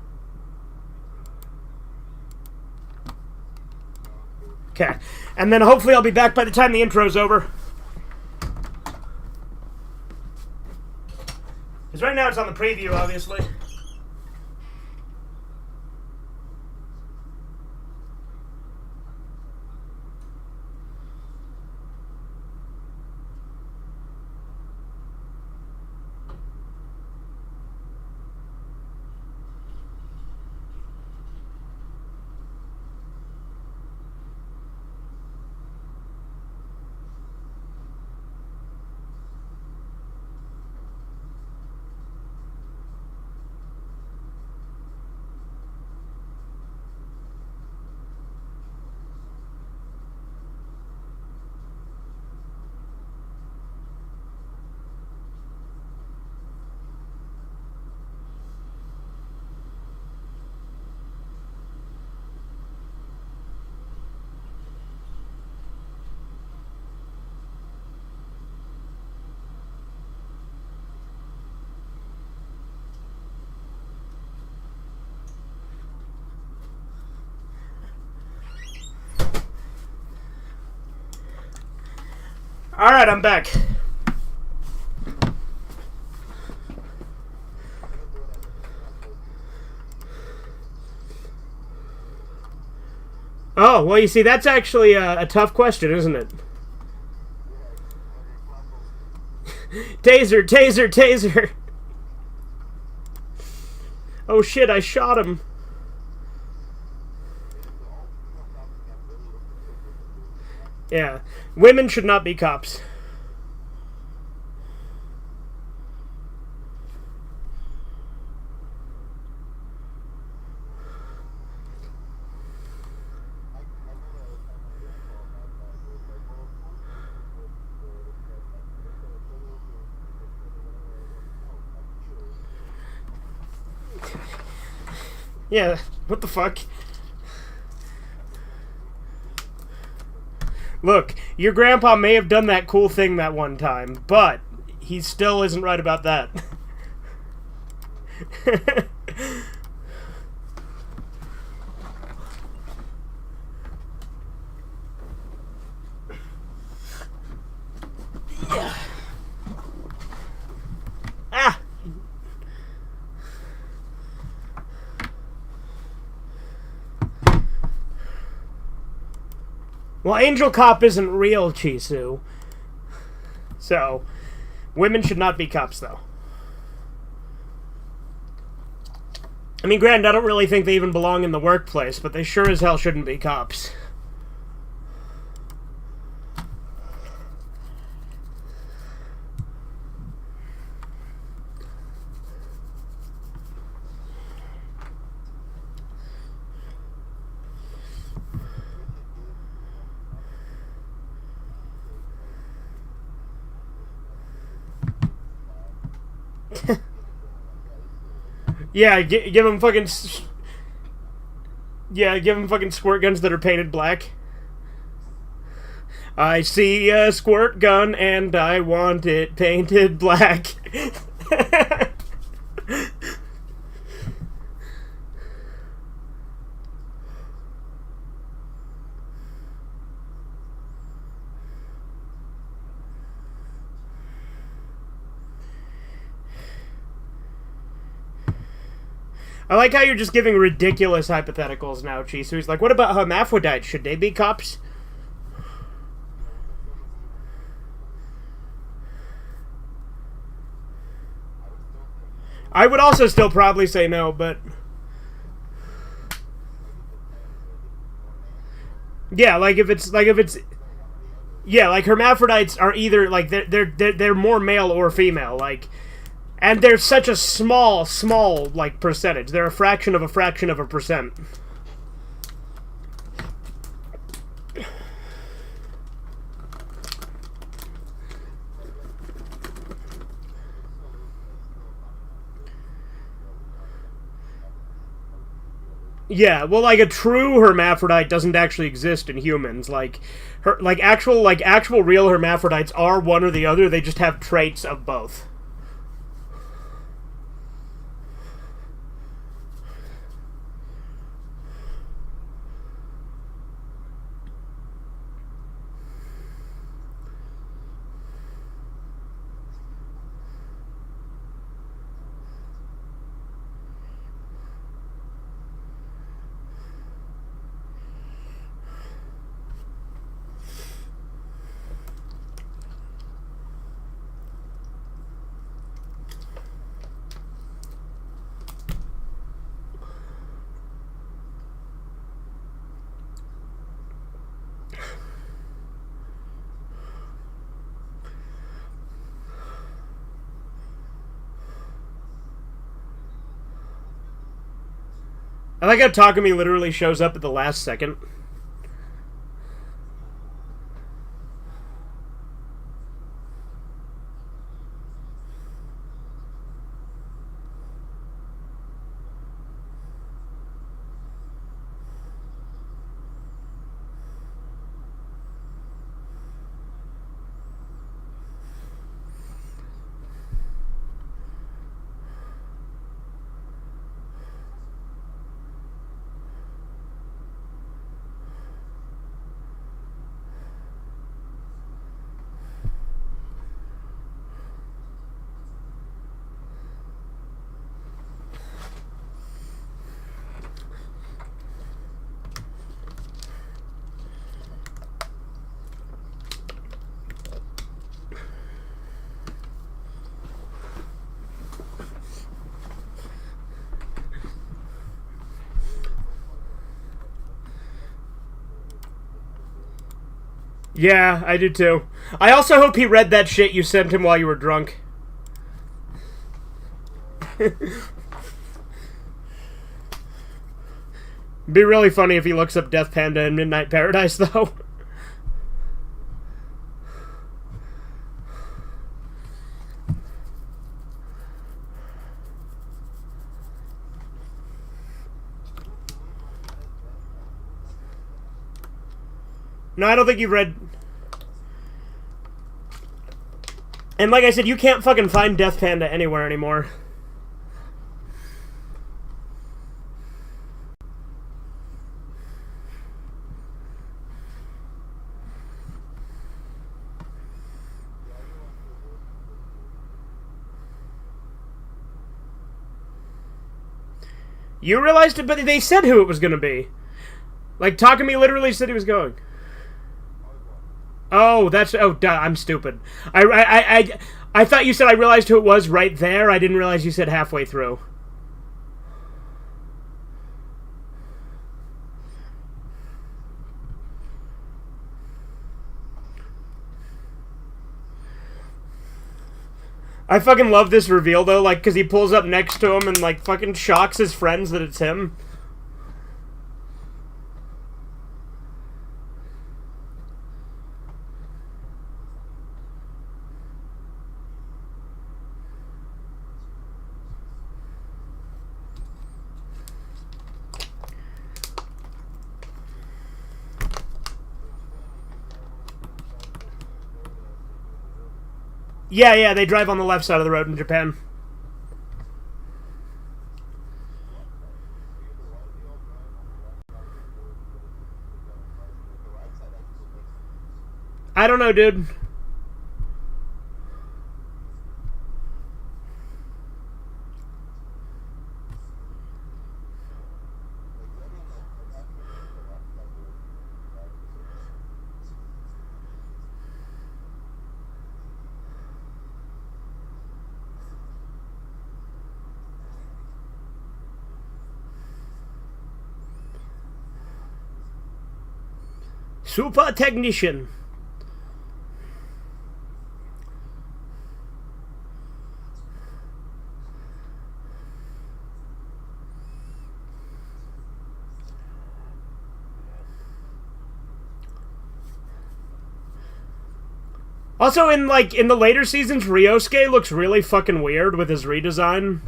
A: Okay. And then hopefully I'll be back by the time the intro's over. Because right now it's on the preview, obviously. Alright, I'm back. Oh, well, you see, that's actually a tough question, isn't it? Taser, taser, taser! Oh shit, I shot him. Yeah. Women should not be cops. Yeah, what the fuck? Look, your grandpa may have done that cool thing that one time, but he still isn't right about that. Yeah. Ah! Well, Angel Cop isn't real, Chisu. So, women should not be cops, though. I mean, granted, I don't really think they even belong in the workplace, but they sure as hell shouldn't be cops. Yeah, give them fucking... Yeah, give them fucking squirt guns that are painted black. I see a squirt gun and I want it painted black. I like how you're just giving ridiculous hypotheticals now, Chisu. He's like, what about hermaphrodites? Should they be cops? I would also still probably say no, but... Yeah, like if it's... Yeah, like hermaphrodites are either, like, they're more male or female, like... And they're such a small, like, percentage. They're a fraction of a percent. Yeah, well, like, a true hermaphrodite doesn't actually exist in humans. Like, actual real hermaphrodites are one or the other. They just have traits of both. I like how Takumi literally shows up at the last second. Yeah, I do too. I also hope he read that shit you sent him while you were drunk. Be really funny if he looks up Death Panda in Midnight Paradise, though. No, I don't think you've read... And like I said, you can't fucking find Death Panda anywhere anymore. You realized it, but they said who it was going to be. Like, Takumi literally said he was going. Oh, that's... Oh, duh, I'm stupid. I thought you said I realized who it was right there. I didn't realize you said halfway through. I fucking love this reveal, though, like, because he pulls up next to him and, like, fucking shocks his friends that it's him. Yeah, they drive on the left side of the road in Japan. I don't know, dude. Super technician. Also, in the later seasons, Ryosuke looks really fucking weird with his redesign.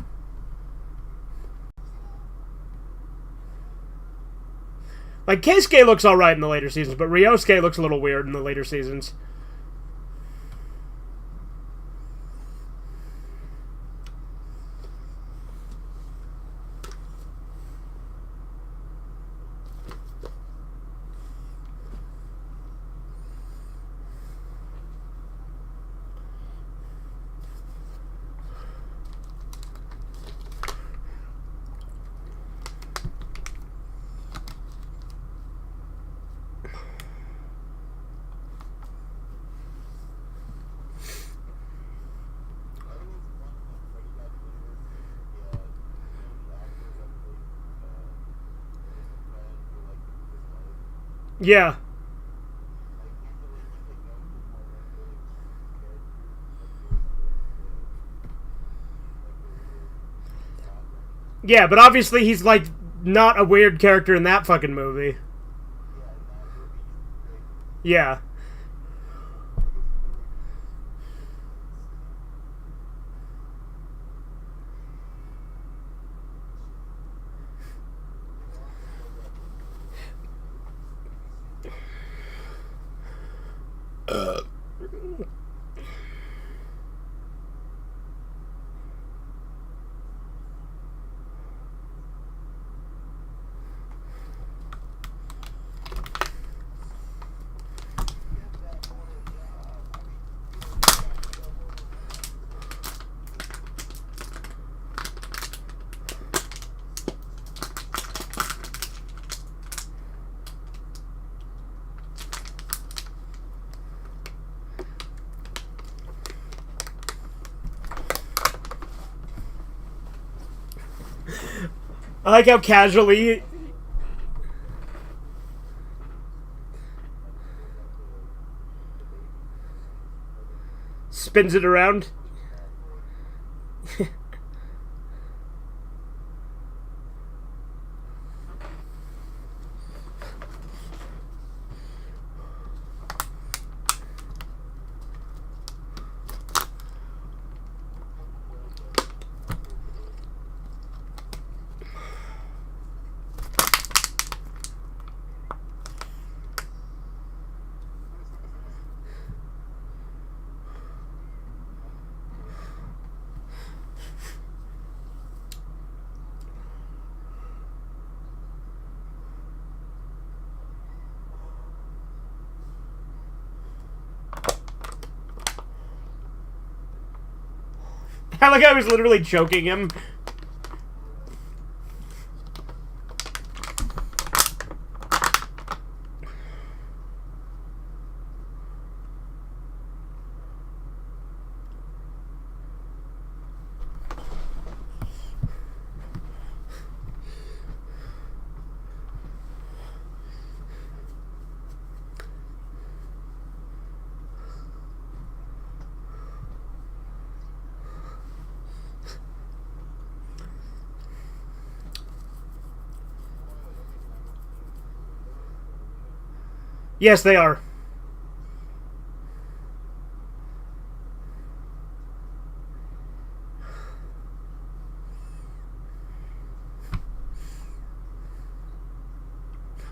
A: Like, Keisuke looks alright in the later seasons, but Ryosuke looks a little weird in the later seasons. Yeah. Yeah, but obviously he's, like, not a weird character in that fucking movie. Yeah. I like how casually spins it around. I like I was literally choking him. Yes, they are.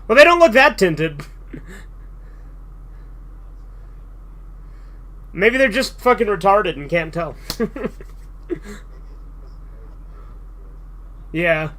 A: Well, they don't look that tinted. Maybe they're just fucking retarded and can't tell. Yeah.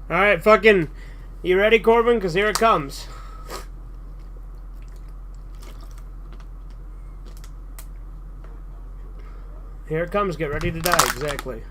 A: Alright, fucking... You ready, Corbin? Because here it comes. Here it comes. Get ready to die. Exactly.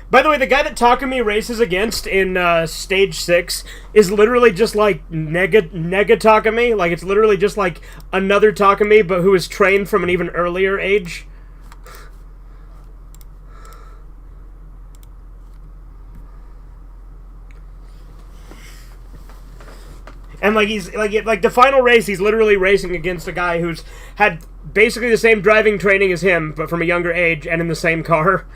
A: By the way, the guy that Takumi races against in Stage 6 is literally just like Nega Takumi. Like, it's literally just like another Takumi, but who is trained from an even earlier age. And like he's like the final race, he's literally racing against a guy who's had basically the same driving training as him, but from a younger age and in the same car.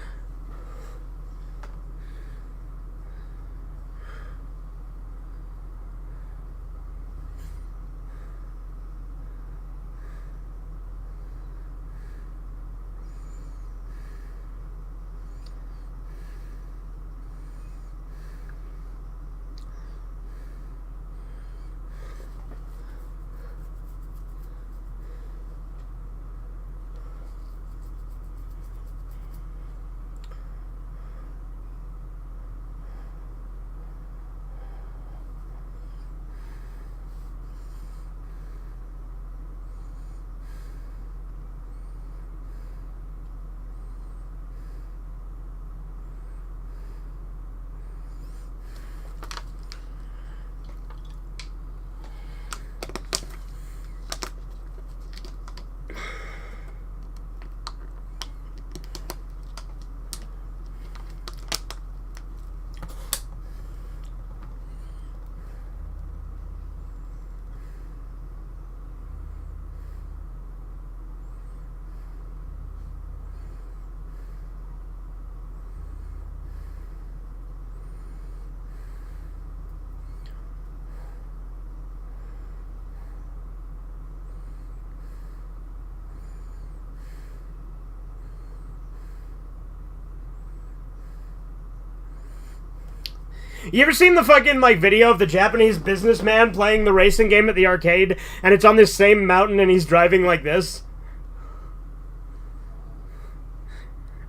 A: You ever seen the fucking, like, video of the Japanese businessman playing the racing game at the arcade, and it's on this same mountain and he's driving like this?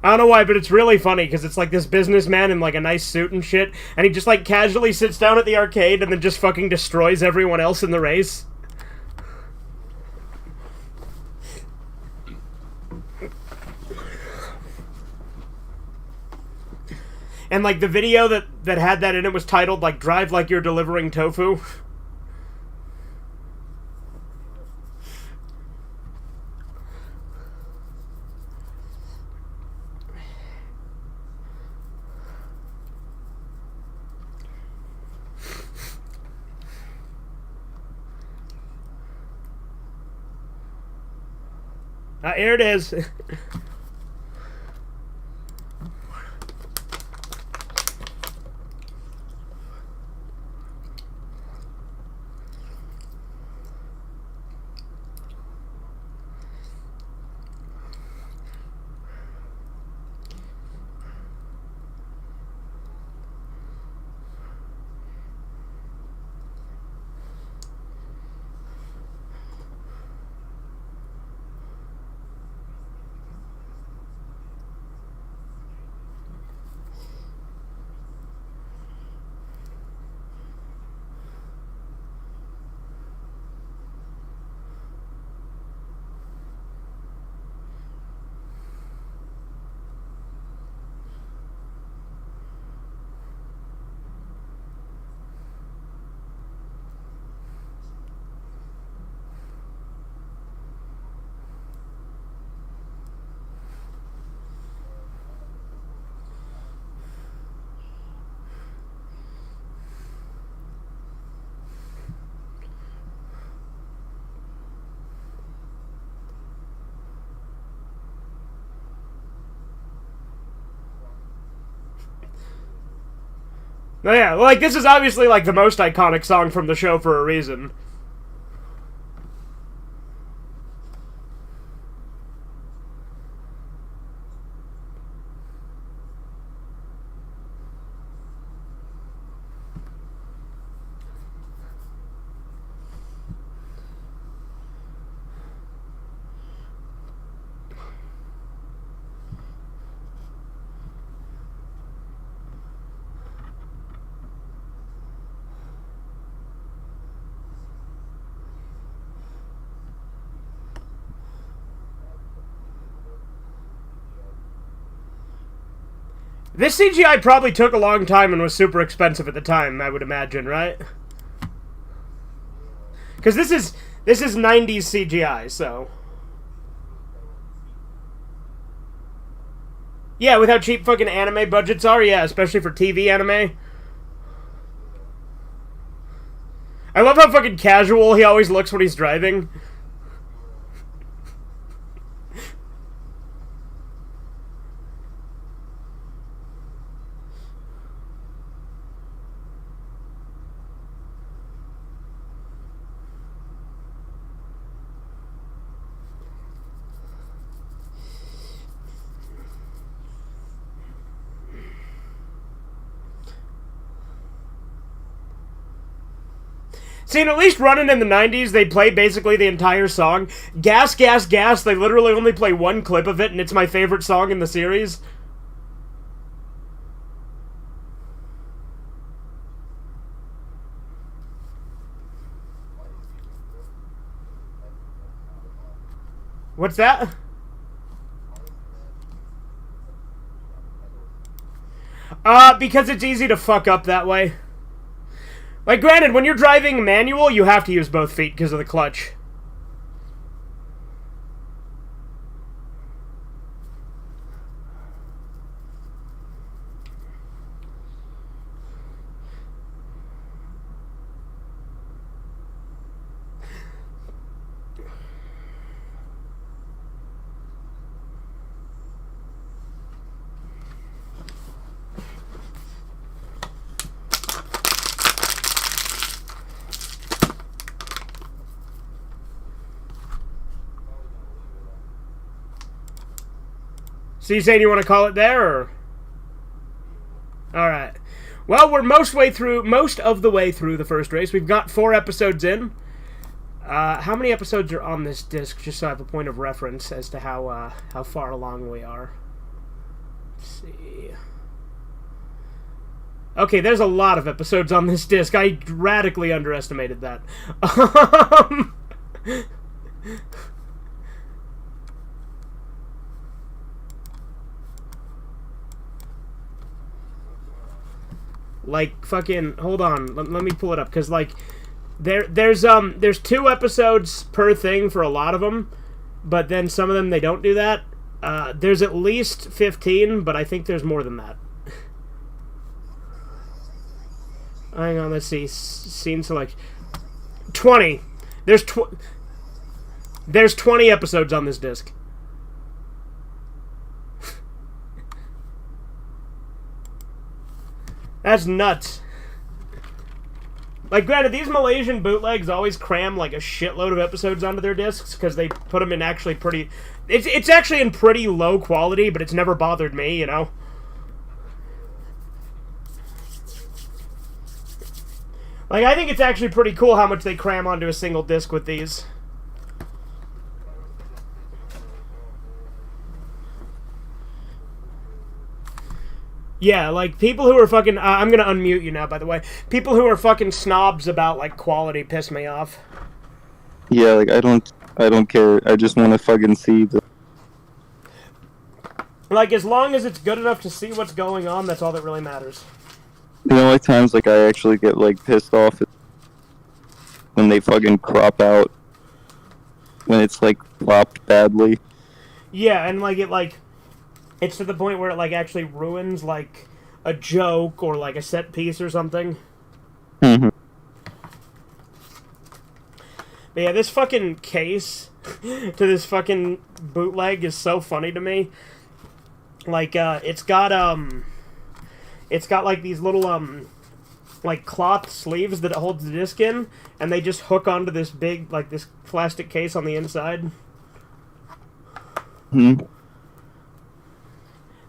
A: I don't know why, but it's really funny, because it's like this businessman in, like, a nice suit and shit, and he just, like, casually sits down at the arcade and then just fucking destroys everyone else in the race. And, like, the video that had that in it was titled, like, Drive Like You're Delivering Tofu. Here it is. Oh, yeah, like, this is obviously, like, the most iconic song from the show for a reason. This CGI probably took a long time and was super expensive at the time, I would imagine, right? Because this is 90s CGI, so... Yeah, with how cheap fucking anime budgets are, yeah, especially for TV anime. I love how fucking casual he always looks when he's driving. See, and at least running in the 90s, they play basically the entire song. Gas, Gas, Gas, they literally only play one clip of it, and it's my favorite song in the series. What's that? Because it's easy to fuck up that way. Like, granted, when you're driving manual, you have to use both feet because of the clutch. So you saying you want to call it there, or? Alright. Well, we're most of the way through the first race. We've got 4 episodes in. How many episodes are on this disc, just so I have a point of reference as to how far along we are. Let's see. Okay, there's a lot of episodes on this disc. I radically underestimated that. Like, fucking, hold on, let me pull it up, because, like, there's 2 episodes per thing for a lot of them, but then some of them, they don't do that. There's at least 15, but I think there's more than that. Hang on, let's see, scene select. 20. There's 20 episodes on this disc. That's nuts. Like, granted, these Malaysian bootlegs always cram, like, a shitload of episodes onto their discs, because they put them in actually pretty... It's actually in pretty low quality, but it's never bothered me, you know? Like, I think it's actually pretty cool how much they cram onto a single disc with these. Yeah, like, people who are fucking... I'm gonna unmute you now, by the way. People who are fucking snobs about, like, quality piss me off.
B: Yeah, like, I don't care. I just want to fucking see the...
A: Like, as long as it's good enough to see what's going on, that's all that really matters.
B: The only times, like, I actually get, like, pissed off is when they fucking crop out. When it's, like, cropped badly.
A: Yeah, and, like, it's to the point where it, like, actually ruins, like, a joke or, like, a set piece or something.
B: Mm-hmm.
A: But yeah, this fucking case to this fucking bootleg is so funny to me. Like, it's got, like, these little, like, cloth sleeves that it holds the disc in, and they just hook onto this big, like, this plastic case on the inside.
B: Hmm.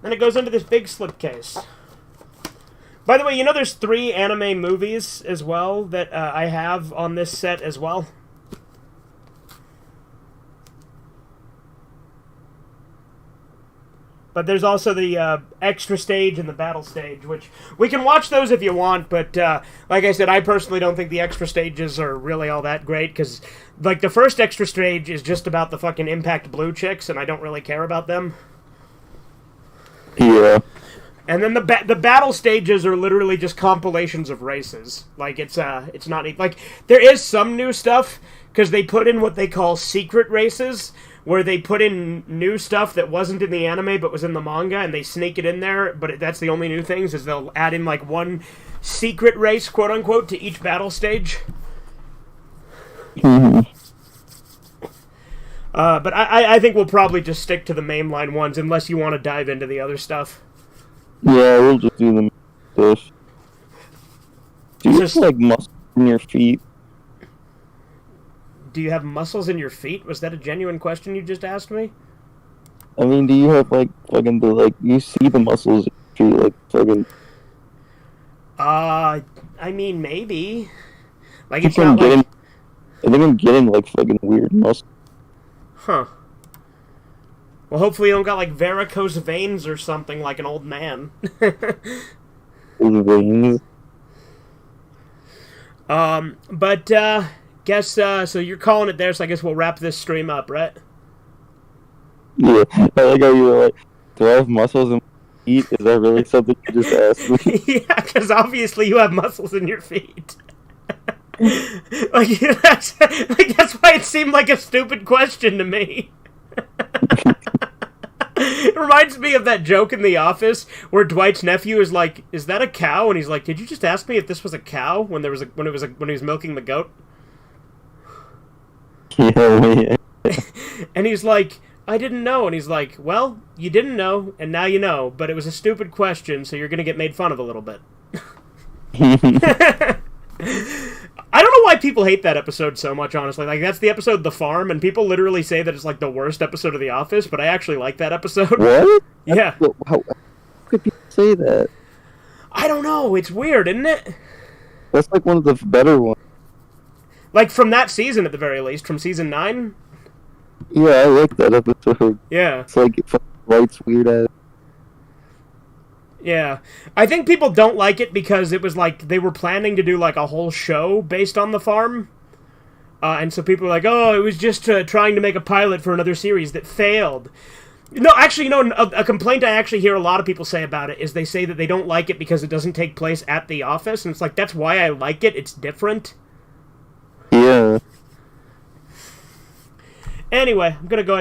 A: Then it goes into this big slipcase. By the way, you know there's 3 anime movies as well that I have on this set as well? But there's also the extra stage and the battle stage, which we can watch those if you want, but like I said, I personally don't think the extra stages are really all that great, because, like, the first extra stage is just about the fucking Impact Blue chicks, and I don't really care about them.
B: Yeah.
A: And then the battle stages are literally just compilations of races. Like it's not like there is some new stuff because they put in what they call secret races, where they put in new stuff that wasn't in the anime but was in the manga, and they sneak it in there. But that's the only new things is they'll add in like one secret race, quote unquote, to each battle stage. But I think we'll probably just stick to the mainline ones unless you want to dive into the other stuff.
B: Yeah, we'll just do the stuff. Do you have, like, muscles in your feet?
A: Do you have muscles in your feet? Was that a genuine question you just asked me?
B: I mean, do you have, like, fucking you see the muscles in your feet, like, fucking...
A: I mean, maybe. Like, it's not
B: like... I think I'm getting, like, fucking weird muscles.
A: Huh. Well, hopefully you don't got, like, varicose veins or something like an old man.
B: Veins?
A: Guess, so you're calling it there, so I guess we'll wrap this stream up, right?
B: Yeah. I like how you were like, do I have muscles in my feet? Is that really something you just asked me?
A: Yeah, because obviously you have muscles in your feet. That's why it seemed like a stupid question to me. It reminds me of that joke in The Office where Dwight's nephew is like, "Is that a cow?" And he's like, "Did you just ask me if this was a cow when he was milking the goat?"
B: Yeah.
A: And he's like, "I didn't know." And he's like, "Well, you didn't know, and now you know. But it was a stupid question, so you're gonna get made fun of a little bit." I don't know why people hate that episode so much, honestly. Like, that's the episode The Farm, and people literally say that it's, like, the worst episode of The Office, but I actually like that episode.
B: What?
A: Yeah.
B: How could people say that?
A: I don't know. It's weird, isn't it?
B: That's, like, one of the better ones.
A: Like, from that season, at the very least. From season 9?
B: Yeah, I like that episode.
A: Yeah.
B: It's like, Light's weird ass.
A: Yeah. I think people don't like it because it was like they were planning to do like a whole show based on The Farm. And so people were like, oh, it was just trying to make a pilot for another series that failed. No, actually, a complaint I actually hear a lot of people say about it is they say that they don't like it because it doesn't take place at the office. And it's like, that's why I like it. It's different.
B: Yeah.
A: Anyway, I'm going to go ahead and